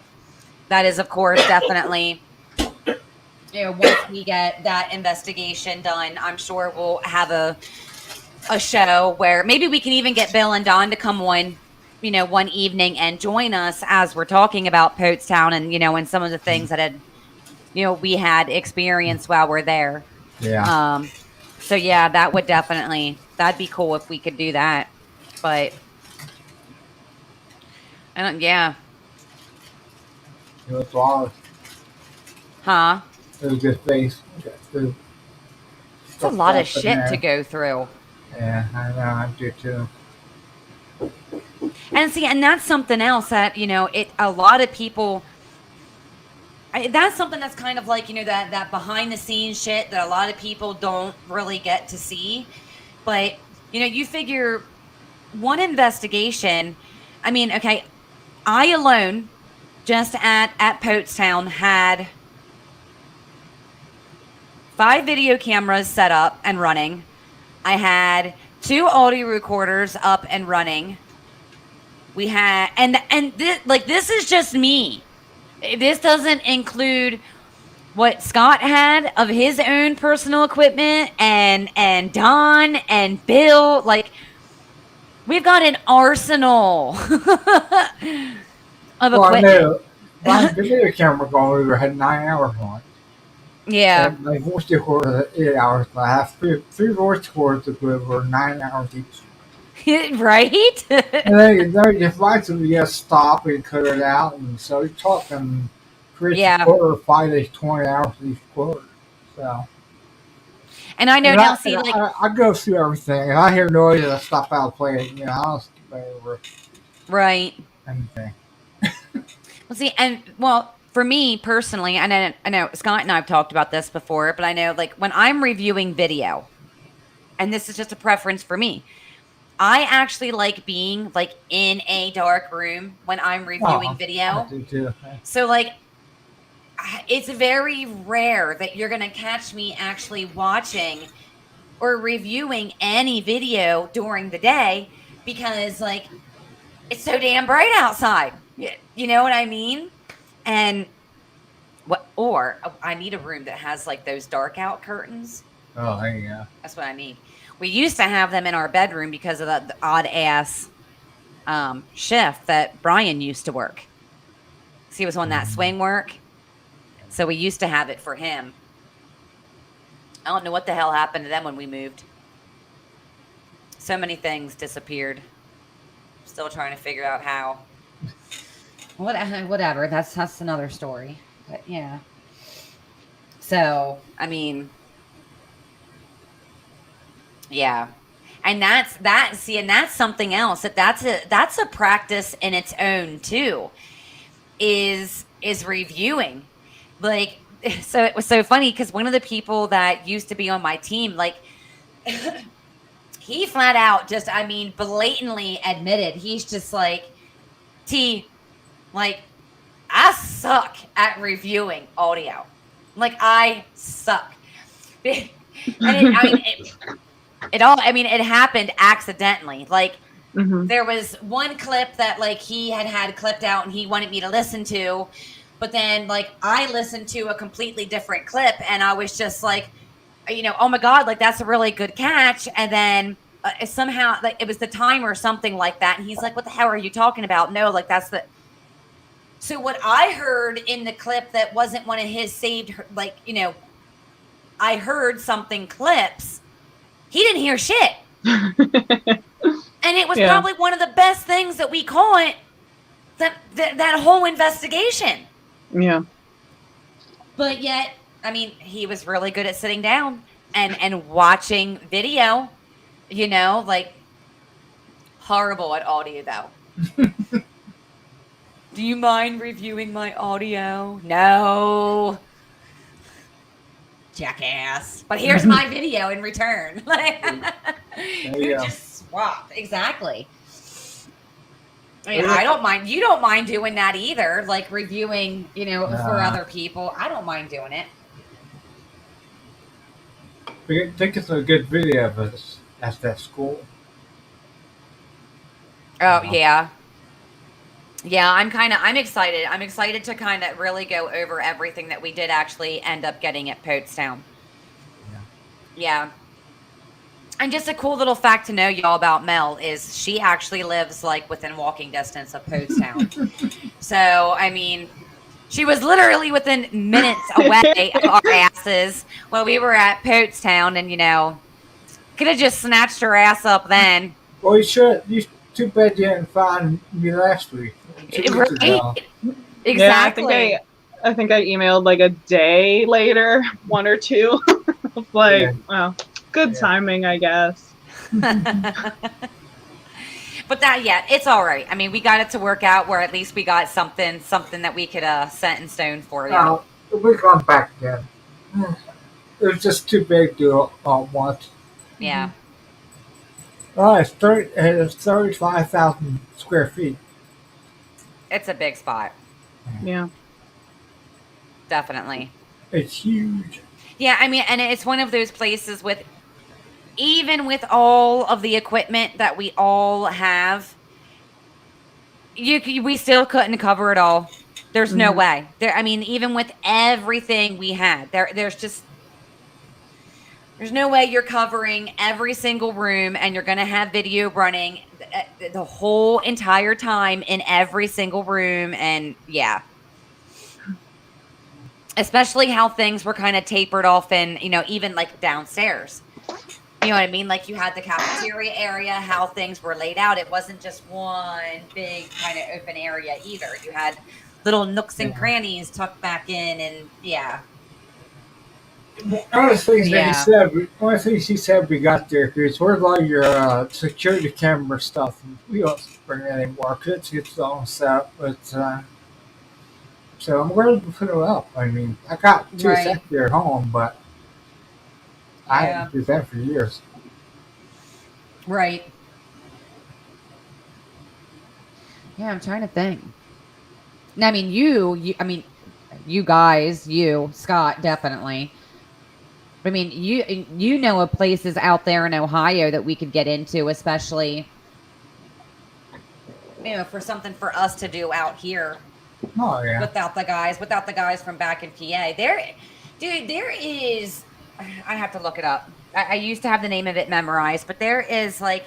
that is, of course, definitely, once we get that investigation done, I'm sure we'll have a show where maybe we can even get Bill and Don to come on, one evening and join us as we're talking about Poatstown and, and some of the things that we had experienced while we're there. Yeah. So yeah, that'd be cool if we could do that. But yeah. It was flawless. Huh? It was a good face. It's a lot of shit to go through. Yeah, I know. I do too. And see, and that's something else that, a lot of people, that's something that's kind of like, that behind the scenes shit that a lot of people don't really get to see. But, you figure one investigation, okay, I alone, just at Poatstown, had 5 video cameras set up and running. I had 2 audio recorders up and running. We had and this is just me. This doesn't include what Scott had of his own personal equipment and Don and Bill. Like, we've got an arsenal of Well, I equipment. know my video camera going over had 9 hours on it. Yeah. And my voice recorder had 8 hours. But I have three voice recorders that go over 9 hours each. Right? And then you find something, you just stop and cut it out. And so you're talking for each Yeah. quarter, 5 days, 20 hours each quarter. So. And I know And now, see, like, I go through everything. If I hear noise, I stop out playing. You know, I'll skip over right. anything. Well, see, and well, for me personally, I know Scott and I have talked about this before, but I know, like, when I'm reviewing video, and this is just a preference for me, I actually like being, like, in a dark room when I'm reviewing I video. do too. So, like, it's very rare that you're going to catch me actually watching or reviewing any video during the day because, like, it's so damn bright outside. You know what I mean? And or I need a room that has, like, those dark out curtains. Oh, there you go. That's what I need. We used to have them in our bedroom because of the odd ass shift that Brian used to work. So he was on that swing work. So we used to have it for him. I don't know what the hell happened to them when we moved. So many things disappeared. Still trying to figure out how. Whatever. That's another story. But yeah. So, I mean, yeah. And that's something else. That's a practice in its own too. Is reviewing. Like, so it was so funny because one of the people that used to be on my team, like, he flat out just, I mean, blatantly admitted, he's just like, T, like, I suck at reviewing audio. Like, I suck. And it happened accidentally. Like, there was one clip that, like, he had clipped out and he wanted me to listen to, but then, like, I listened to a completely different clip and I was just like, you know, oh my God, like, that's a really good catch. And then somehow, like, it was the time or something like that. And he's like, what the hell are you talking about? No, like, that's the. So what I heard in the clip that wasn't one of his saved, like, you know, I heard something clips. He didn't hear shit. And it was probably one of the best things that we caught that whole investigation. Yeah. But yet, I mean, he was really good at sitting down and watching video, you know, like, horrible at audio though. Do you mind reviewing my audio? No. Jackass. But here's my video in return. You just swap. Exactly. I mean, I don't mind. You don't mind doing that either. Like, reviewing, you know, for other people. I don't mind doing it. I think it's a good video of us at that school. Oh, yeah. Yeah, I'm excited. I'm excited to kind of really go over everything that we did actually end up getting at Poatstown. Yeah. And just a cool little fact to know, y'all, about Mel is she actually lives, like, within walking distance of Poatstown. So, I mean, she was literally within minutes away of our asses when we were at Poatstown, and, you know, could have just snatched her ass up then. Well, you should. Too bad you didn't find me last week. 2 weeks ago. Exactly. Yeah, I think I emailed, like, a day later, 1 or 2. Like, wow. Good timing, I guess. But it's all right. I mean, we got it to work out where at least we got something that we could set in stone for you. No, we're going back again. It was just too big to do all once. Yeah. Oh, it's 35,000 square feet. It's a big spot. Yeah. Definitely. It's huge. Yeah, I mean, and it's one of those places with, even with all of the equipment that we all have, we still couldn't cover it all. There's no Mhm. way. There, I mean, even with everything we had, there's no way you're covering every single room and you're going to have video running the whole entire time in every single room. And yeah, especially how things were kind of tapered off and, even like downstairs. You know what I mean? Like you had the cafeteria area, how things were laid out. It wasn't just one big kind of open area either. You had little nooks and Yeah. crannies tucked back in, and yeah, One of the things that he yeah, said, one of the things he said we got there, because where's all your security camera stuff? And we don't bring it anymore because it's its own set. But so I'm ready to put it up. I mean, I got two right, sets here at home, but I yeah, haven't used them for years. right. Yeah, I'm trying to think. I mean, you guys, you, Scott, definitely. I mean, you know of places out there in Ohio that we could get into, especially for something for us to do out here Oh yeah, without the guys from back in PA. Dude, there is. I have to look it up. I used to have the name of it memorized, but there is like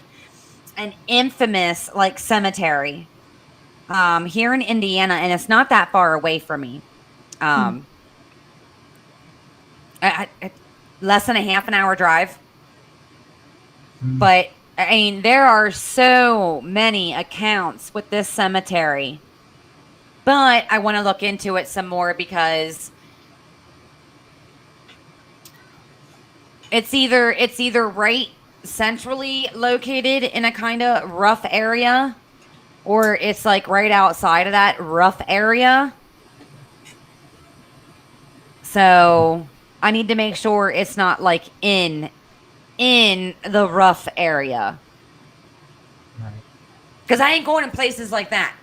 an infamous like cemetery here in Indiana, and it's not that far away from me. Hmm. Um, less than a half an hour drive. mm, But I mean, there are so many accounts with this cemetery. But I want to look into it some more because it's either right centrally located in a kind of rough area, or it's like right outside of that rough area. So I need to make sure it's not like in the rough area, right. because I ain't going in places like that.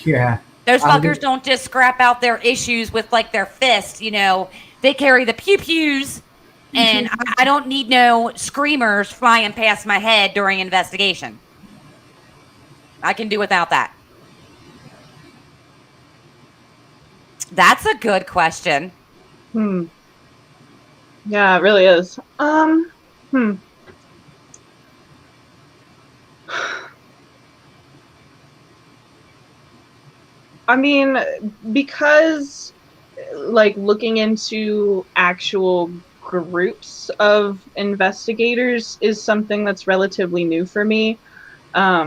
Yeah. Those I fuckers think, don't just scrap out their issues with like their fists, They carry the pew pews, and I don't need no screamers flying past my head during investigation. I can do without that. That's a good question. Hmm. Yeah, it really is. Hmm. I mean, because like looking into actual groups of investigators is something that's relatively new for me.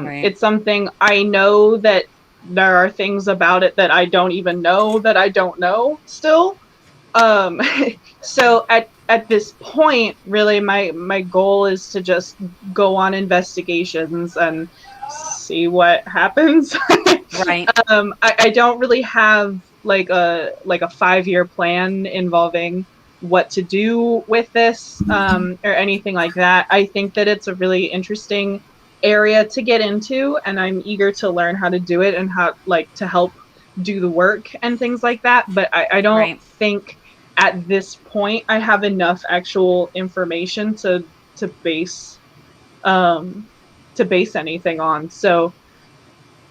Right. It's something I know that there are things about it that I don't even know that I don't know still. Um, so at this point, really, my goal is to just go on investigations and see what happens. Right. I don't really have like a 5-year plan involving what to do with this or anything like that. I think that it's a really interesting area to get into, and I'm eager to learn how to do it and how like to help do the work and things like that. But I don't Right. think at this point I have enough actual information to base um to base anything on. So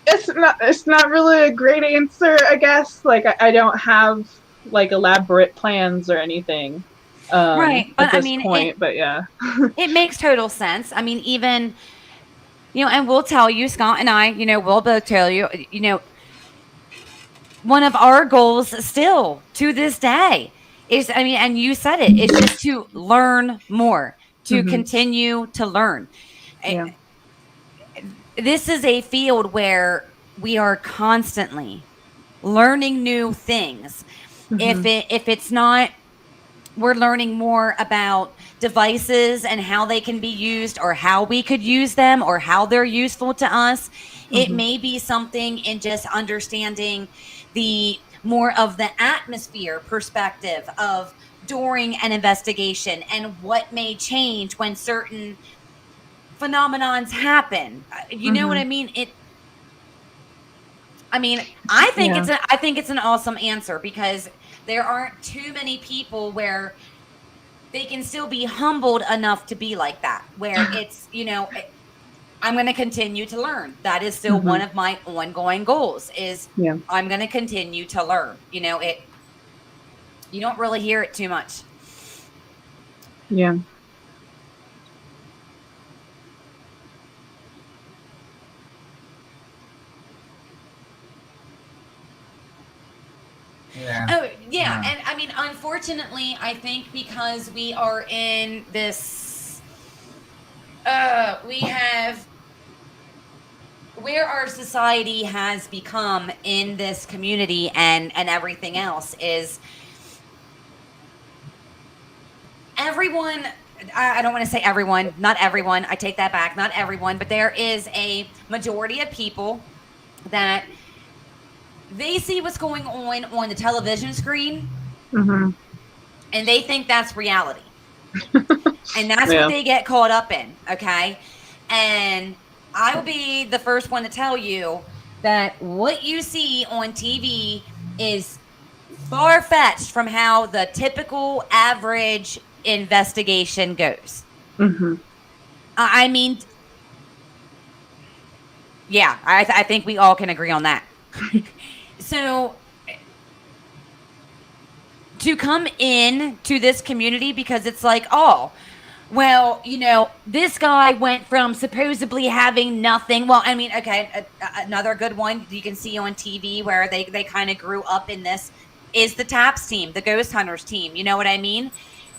it's not really a great answer, I guess. Like I don't have like elaborate plans or anything Right. at But I this mean, point, but yeah. it makes total sense. I mean, even and we'll tell you, Scott and I, we'll both tell you, one of our goals still to this day is, I mean, and you said it, it's just to learn more, to Hmm. continue to learn. Eh, Yeah. This is a field where we are constantly learning new things. Hmm. If it's not, we're learning more about devices and how they can be used, or how we could use them, or how they're useful to us. It Hmm. may be something in just understanding the more of the atmosphere perspective of during an investigation, and what may change when certain phenomenons happen. You know what Hmm. I mean? I mean, I think Yeah. I think it's an awesome answer because there aren't too many people where they can still be humbled enough to be like that, where it's, I'm going to continue to learn. That is still one of my ongoing goals is Yeah. I'm going to continue to learn. You don't really hear it too much. Yeah. Yeah. Oh, yeah. And I mean, unfortunately, I think because we are in this, we have where our society has become in this community and everything else is everyone. I don't want to say everyone, not everyone. I take that back. Not everyone, but there is a majority of people that they see what's going on the television screen and they think that's reality. And that's what they get caught up in, okay? And I will be the first one to tell you that what you see on TV is far-fetched from how the typical average investigation goes. I mean, yeah, I think we all can agree on that. So to come in to this community because it's like, oh, well, this guy went from supposedly having nothing. Well, I mean, okay, another good one you can see on TV where they kind of grew up in this is the TAPS team, the Ghost Hunters team. You know what I mean?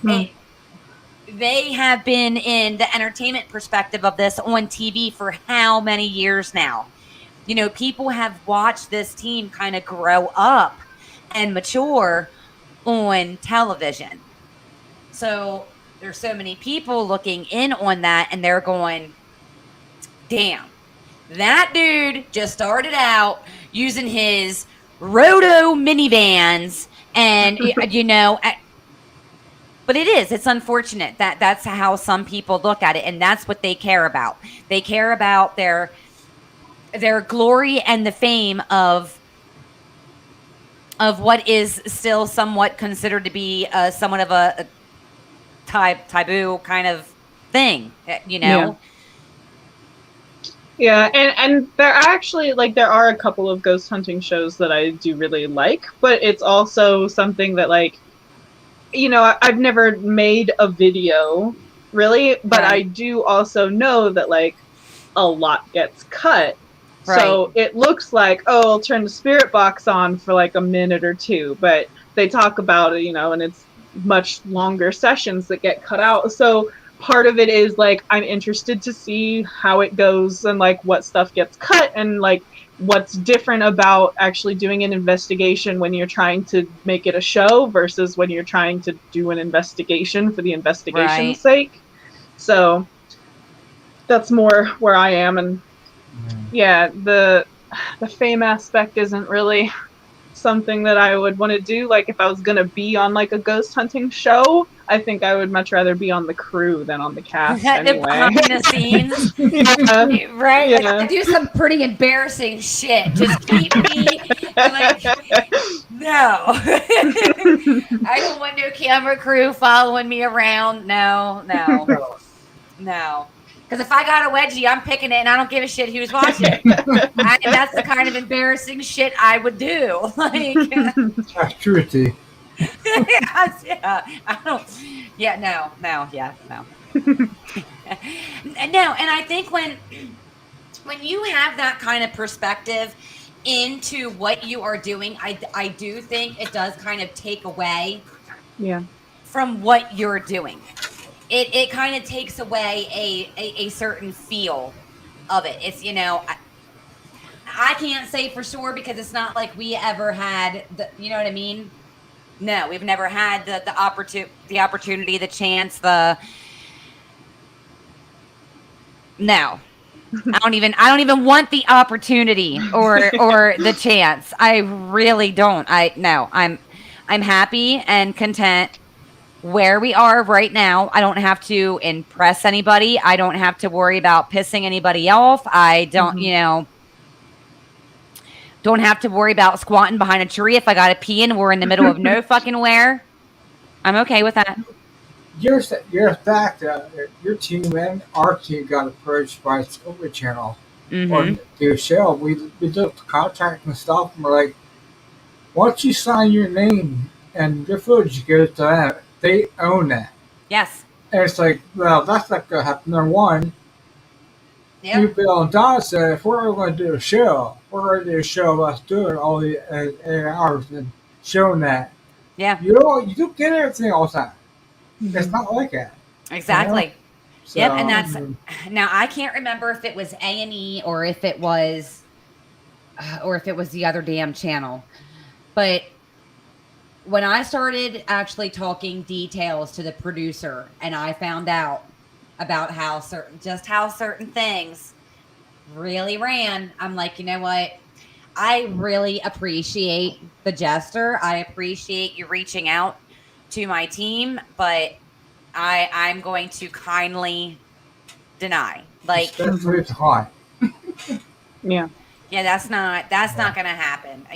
They have been in the entertainment perspective of this on TV for how many years now? People have watched this team kind of grow up and mature on television. So there's so many people looking in on that and they're going, damn, that dude just started out using his roto minivans and but it's unfortunate that that's how some people look at it and that's what they care about. They care about their glory and the fame of what is still somewhat considered to be somewhat of a taboo kind of thing, Yeah, and there are actually there are a couple of ghost hunting shows that I do really like, but it's also something that I've never made a video really, but I do also know that a lot gets cut. Right. So it looks like, oh, I'll turn the spirit box on for a minute or two, but they talk about it, and it's much longer sessions that get cut out. So part of it is I'm interested to see how it goes and what stuff gets cut and what's different about actually doing an investigation when you're trying to make it a show versus when you're trying to do an investigation for the investigation's sake. So that's more where I am. And yeah, the fame aspect isn't really something that I would want to do. If I was going to be on a ghost hunting show, I think I would much rather be on the crew than on the cast anyway. Behind the scenes. Right? Yeah. I do some pretty embarrassing shit. Just keep me no. I don't want no camera crew following me around. No. Because if I got a wedgie, I'm picking it and I don't give a shit who's watching. That's the kind of embarrassing shit I would do. Truity. No, and I think when you have that kind of perspective into what you are doing, I do think it does kind of take away from what you're doing. It kind of takes away a certain feel of it. It's, I can't say for sure because it's not like we ever had you know what I mean? No, we've never had the opportunity, the chance, no. I don't even want the opportunity or the chance. I really don't. I'm happy and content where we are right now. I don't have to impress anybody. I don't have to worry about pissing anybody off. I don't, Don't have to worry about squatting behind a tree if I got to pee and we're in the middle of no fucking where. I'm okay with that. Years back, your team and our team got approached by Discovery Channel or Mm-hmm. the show. We looked at contract and stuff, and we're like, once you sign your name and your footage goes to them, they own that. Yes. And it's like, well, that's not going to happen. Number one, you, Yep. Bill, and Don said, if we're going to do a show, we're going to do a show of us doing all the 8 hours and showing that. Yeah. You don't get everything all the time. It's not like that. Exactly. So, Yep. And that's now I can't remember if it was A&E or if it was the other damn channel. But when I started actually talking details to the producer and I found out about how certain things really ran, I'm like, you know what? I really appreciate the jester. I appreciate you reaching out to my team, but I'm going to kindly deny. Like, especially it's hot. Yeah. yeah, that's not going to happen.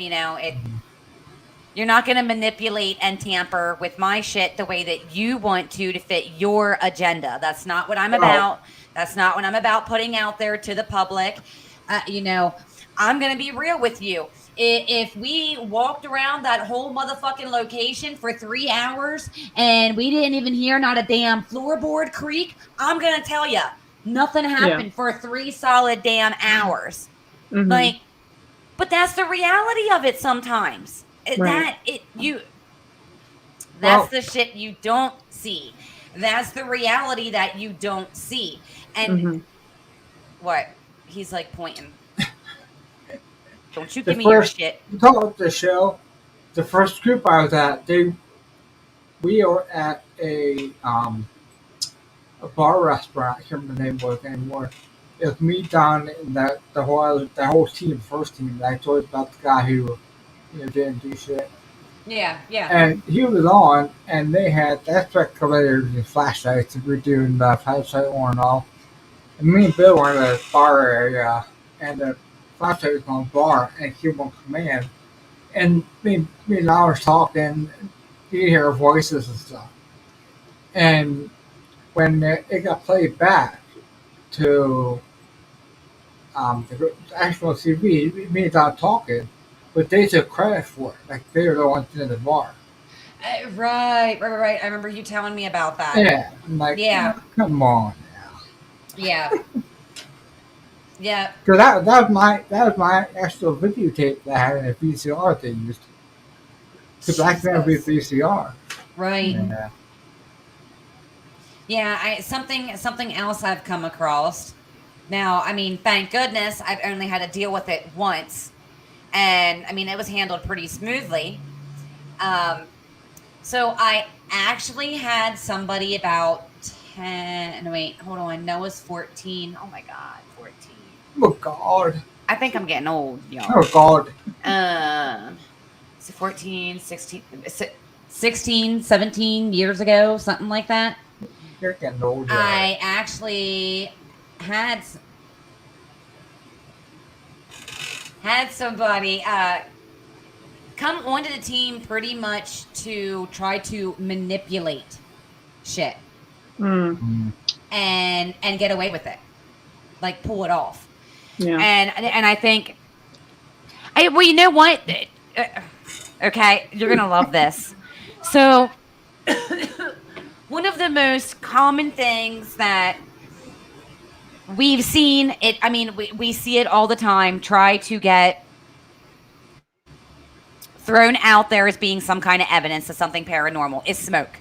You're not going to manipulate and tamper with my shit the way that you want to fit your agenda. That's not what I'm about. That's not what I'm about putting out there to the public. I'm going to be real with you. If we walked around that whole motherfucking location for 3 hours and we didn't even hear not a damn floorboard creak, I'm going to tell you, nothing happened for 3 solid damn hours. Mm-hmm. Like, but that's the reality of it sometimes. Right. That's the shit you don't see. That's the reality that you don't see. And what? He's like pointing. Don't you give me your shit. You talk about the show. The first group I was at, we were at a bar restaurant. I can't remember the name of it anymore. It was me, Don, and the whole team, first team. That I told you about the guy who didn't do shit. Yeah. And he was on, and they had the excavators and flashlights, and we were doing the flashlight on and all. And me and Bill were in the bar area, and the flashlight was on the bar, and he was on command. And me and I was talking, you could hear voices and stuff. And when it got played back to the actual TV, me and Don talking, but they took credit for it. Like, they were the ones in the bar. Right. I remember you telling me about that. Yeah. I'm like, Yeah. oh, come on now. Yeah. Yeah. Because that was my actual videotape that I had in a VCR they used. Because back then it was VCR. Right. Yeah. Yeah, something else I've come across. Now, I mean, thank goodness I've only had to deal with it once. And, I mean, it was handled pretty smoothly. So I actually had somebody about 10... No, wait, hold on. Noah's 14. Oh, my God, 14. Oh, God. I think I'm getting old, y'all. Oh, God. So 14, 16, 17 years ago, something like that. You're getting old. I actually had somebody come onto the team pretty much to try to manipulate shit and get away with it, like pull it off. Yeah. And I think, well, you know what? Okay, you're gonna love this. So, one of the most common things that we've seen it, I mean, we see it all the time, try to get thrown out there as being some kind of evidence of something paranormal, is smoke.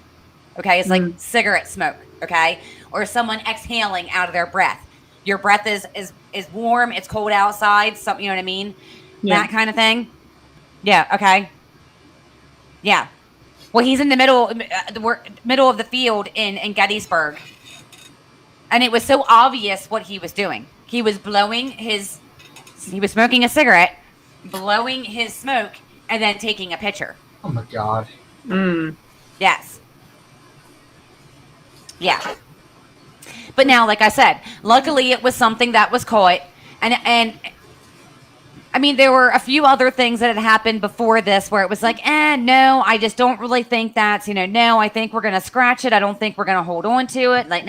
Okay, it's like cigarette smoke. Okay, or someone exhaling out of their breath. Your breath is warm, it's cold outside, something, you know what I mean? Yeah. That kind of thing. Yeah. Okay. Yeah. Well, he's in the middle of the field in Gettysburg, and it was so obvious what he was doing. He was smoking a cigarette, blowing his smoke, and then taking a picture. Oh, my God. Yes. Yeah. But now, like I said, luckily it was something that was caught, and I mean, there were a few other things that had happened before this where it was like, no, I just don't really think that's, no, I think we're going to scratch it. I don't think we're going to hold on to it. Like,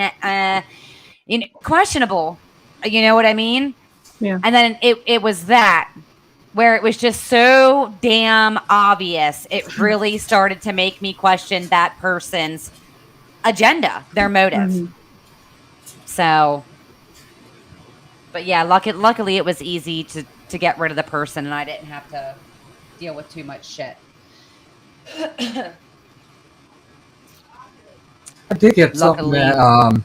questionable. You know what I mean? Yeah. And then it was that where it was just so damn obvious. It really started to make me question that person's agenda, their motive. Mm-hmm. So, but yeah, luckily it was easy to get rid of the person, and I didn't have to deal with too much shit. I did get something Luckily. that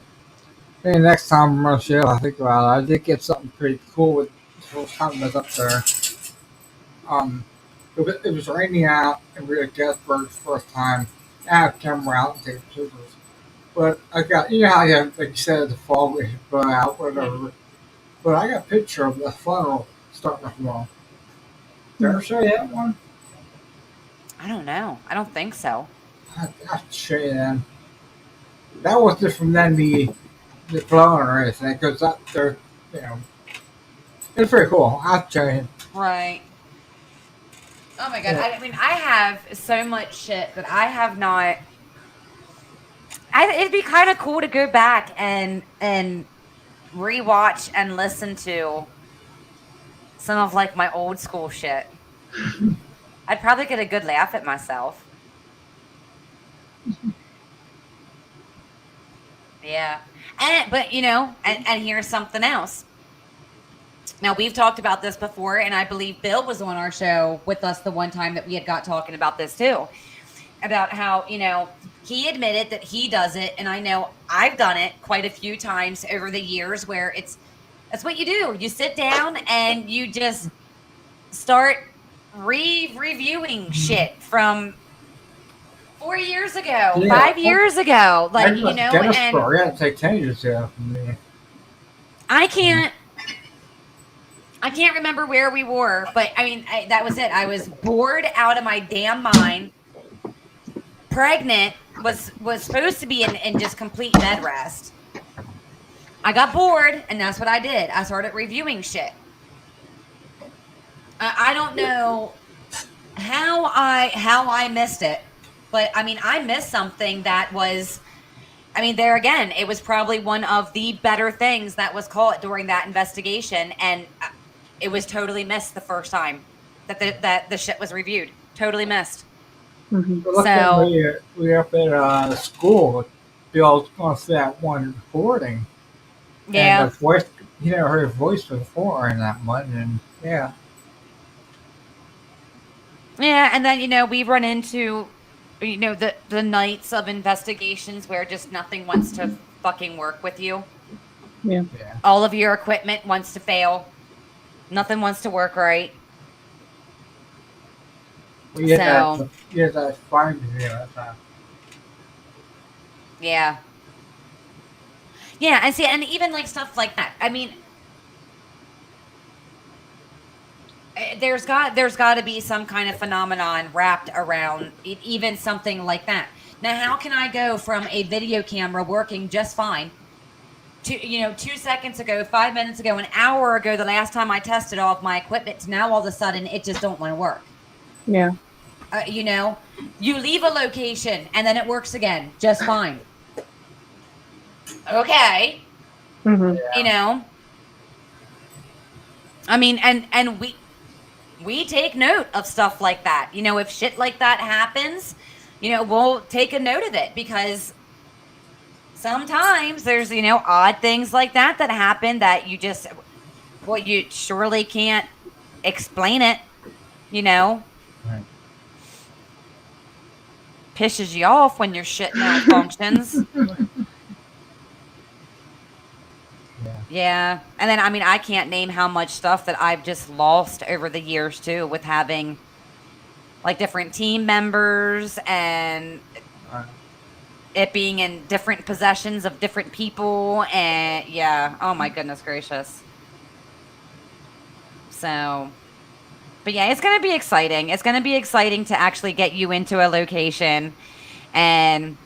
maybe next time I'm gonna share. I think about it. I did get something pretty cool with the time I was up there. Um, it was raining out, and we were at Gettysburg first time. I had a camera out and take pictures. But I got, how you have, like you said, the fog we put out, whatever. But I got a picture of the funnel starting to fall. Did I ever show you that one? I don't know. I don't think so. I have to show you that. That was different than the flowing or anything, because they're, it's pretty cool. I'll have to show you. Right. Oh my god. Yeah. I mean, I have so much shit that I have not. It'd be kind of cool to go back and rewatch and listen to some of like my old school shit. I'd probably get a good laugh at myself. Yeah. But and here's something else. Now, we've talked about this before, and I believe Bill was on our show with us the one time that we had got talking about this too. About how, he admitted that he does it, and I know I've done it quite a few times over the years where that's what you do. You sit down and you just start reviewing shit from 4 years ago, Yeah. 5 years ago. Like, I and had to take 10 years ago from me. I can't remember where we were, but I mean, that was it. I was bored out of my damn mind. Pregnant, was supposed to be in just complete bed rest. I got bored, and that's what I did. I started reviewing shit. I don't know how I missed it, but I mean, I missed something that was. I mean, there again, it was probably one of the better things that was caught during that investigation, and it was totally missed the first time that the shit was reviewed. Totally missed. Mm-hmm. So we were up at school. Bill was going to that one recording. Yeah. And the voice, you never heard his voice before in that one, and yeah. Yeah, and then we run into the nights of investigations where just nothing wants to fucking work with you. Yeah. All of your equipment wants to fail. Nothing wants to work right. We had that fine video that time. Yeah. Yeah, and see, and even like stuff like that. I mean, there's got to be some kind of phenomenon wrapped around it, even something like that. Now, how can I go from a video camera working just fine to 2 seconds ago, 5 minutes ago, an hour ago, the last time I tested all of my equipment, to now all of a sudden it just don't want to work? Yeah. You leave a location and then it works again just fine. Okay. Mm-hmm. I mean, and we take note of stuff like that. If shit like that happens, we'll take a note of it, because sometimes there's, odd things like that happen that you just, you surely can't explain it, Right. Pisses you off when your shit malfunctions. Yeah. And then, I mean, I can't name how much stuff that I've just lost over the years too, with having like different team members and it being in different possessions of different people. And yeah. Oh my goodness gracious. So, but yeah, it's going to be exciting. It's going to be exciting to actually get you into a location and,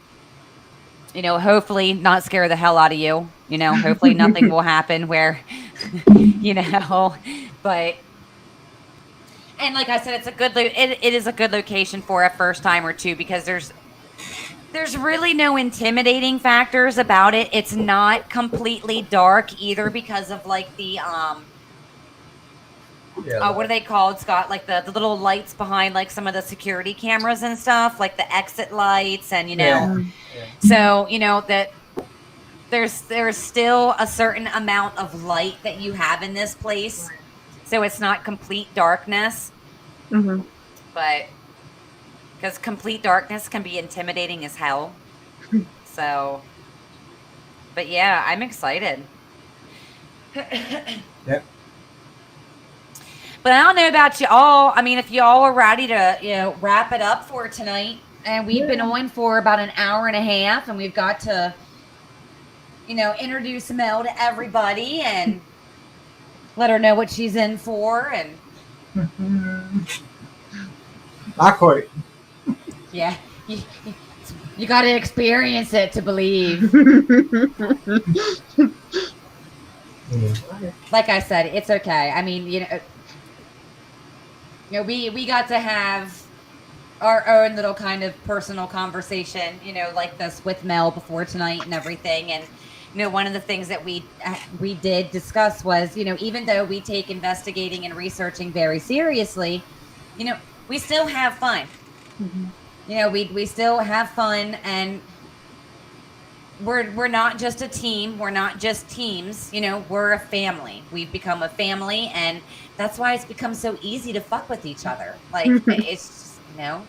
hopefully not scare the hell out of you. Hopefully nothing will happen where, but And like I said, it's a good. It is a good location for a first timer too, because there's really no intimidating factors about it. It's not completely dark either because of like the Yeah. what are they called, Scott? Like the little lights behind like some of the security cameras and stuff, like the exit lights, and Yeah. Yeah. so that there's still a certain amount of light that you have in this place, so it's not complete darkness, Mm-hmm. but because complete darkness can be intimidating as hell. So, but yeah, I'm excited. Yep. But I don't know about y'all. I mean, if y'all are ready to, wrap it up for tonight, and we've been on for about an hour and a half, and we've got to, introduce Mel to everybody and let her know what she's in for, and Not quite. yeah, you got to experience it to believe. Like I said, it's okay. I mean, we got to have our own little kind of personal conversation, like this with Mel before tonight and everything. And one of the things that we did discuss was, even though we take investigating and researching very seriously, we still have fun. Mm-hmm. We still have fun, and we're not just a team. We're not just teams. We're a family. We've become a family, and that's why it's become so easy to fuck with each other. Like it's just,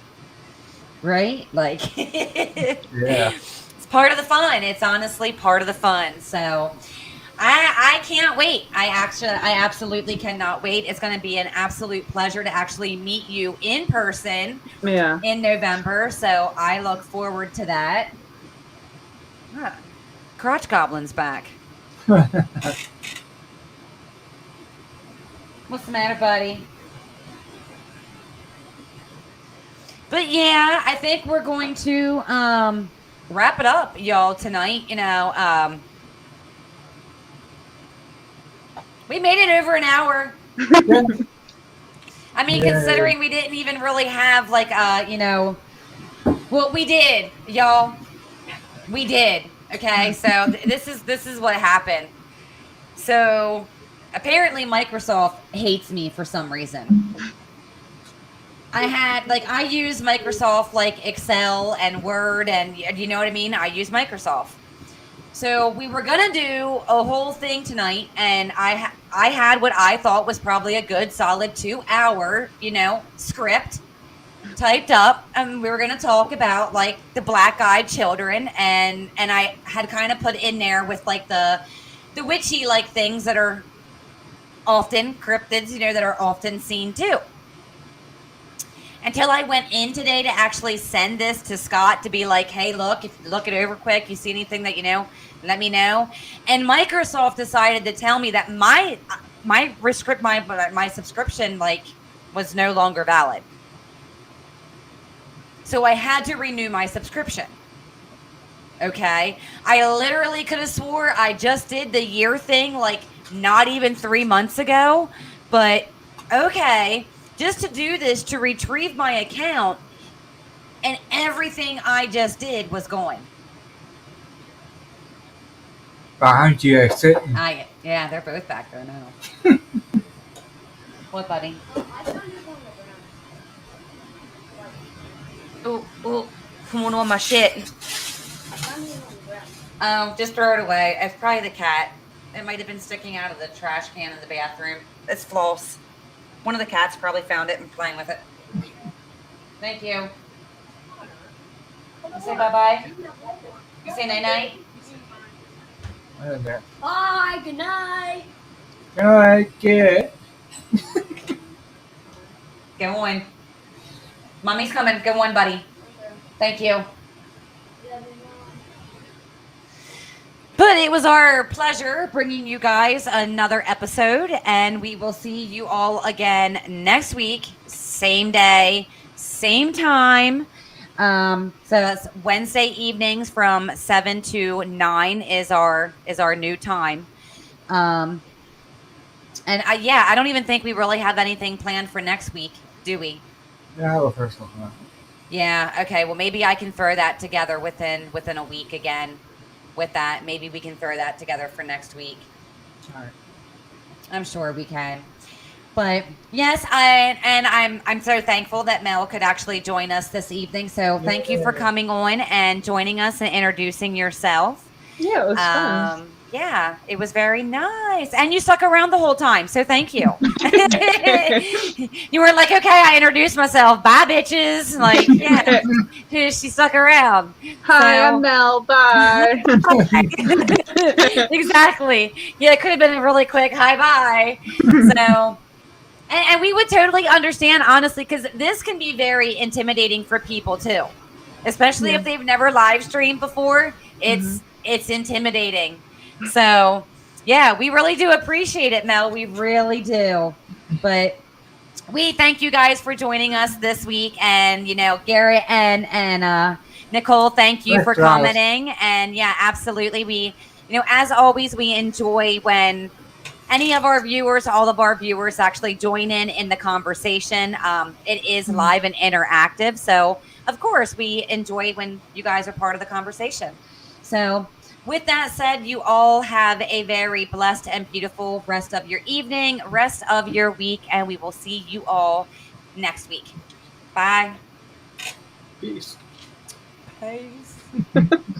right? Like Yeah. it's part of the fun. It's honestly part of the fun. So I can't wait. I absolutely cannot wait. It's going to be an absolute pleasure to actually meet you in person in November. So I look forward to that. Crotch Goblin's back. What's the matter, buddy? But yeah, I think we're going to wrap it up, y'all, tonight. We made it over an hour. I mean, considering we didn't even really have like well, we did, y'all. We did. Okay, so this is what happened. So apparently Microsoft hates me for some reason. I use Microsoft like Excel and Word, and you know what I mean? I use Microsoft. So we were gonna do a whole thing tonight, and I had what I thought was probably a good solid 2-hour, script typed up, and we were going to talk about like the black-eyed children, and I had kind of put in there with like the witchy like things that are often cryptids, that are often seen too. Until I went in today to actually send this to Scott to be like, hey, look, if you look it over quick, you see anything that let me know. And Microsoft decided to tell me that my subscription like was no longer valid. So I had to renew my subscription. Okay. I literally could have swore I just did the year thing like not even 3 months ago. But okay, just to do this, to retrieve my account, and everything I just did was gone. Behind you, sitting. Yeah, they're both back there now. What, buddy? Oh, come on my shit. Just throw it away. It's probably the cat. It might have been sticking out of the trash can in the bathroom. It's Floss. One of the cats probably found it and playing with it. Thank you. You say bye-bye? You say night-night? Bye, good night. Good night, kid. Go on. Mommy's coming. Go on, buddy. Thank you. But it was our pleasure bringing you guys another episode, and we will see you all again next week, same day, same time. So that's Wednesday evenings from 7 to 9 is our new time. And I don't even think we really have anything planned for next week, do we? Yeah, I have a personal one. Yeah. Okay. Well, maybe I can throw that together within a week again. With that, maybe we can throw that together for next week. All right. I'm sure we can. But yes, I'm so thankful that Mel could actually join us this evening. So thank you for coming on and joining us and introducing yourself. Yeah, it was fun. Yeah, it was very nice. And you stuck around the whole time. So thank you. You were like, okay, I introduced myself. Bye, bitches. Like, yeah, she stuck around. Hi, So- I'm Mel. Bye. Exactly. Yeah, it could have been a really quick hi, bye. So, and we would totally understand, honestly, because this can be very intimidating for people too, especially if they've never live streamed before. It's intimidating. So, yeah, we really do appreciate it, Mel. We really do. But we thank you guys for joining us this week, and Garrett and Nicole, thank you for commenting. And yeah, absolutely, we as always, we enjoy when any of our viewers, all of our viewers actually join in the conversation. It is live and interactive, so of course we enjoy when you guys are part of the conversation. So with that said, you all have a very blessed and beautiful rest of your evening, rest of your week, and we will see you all next week. Bye. Peace. Peace.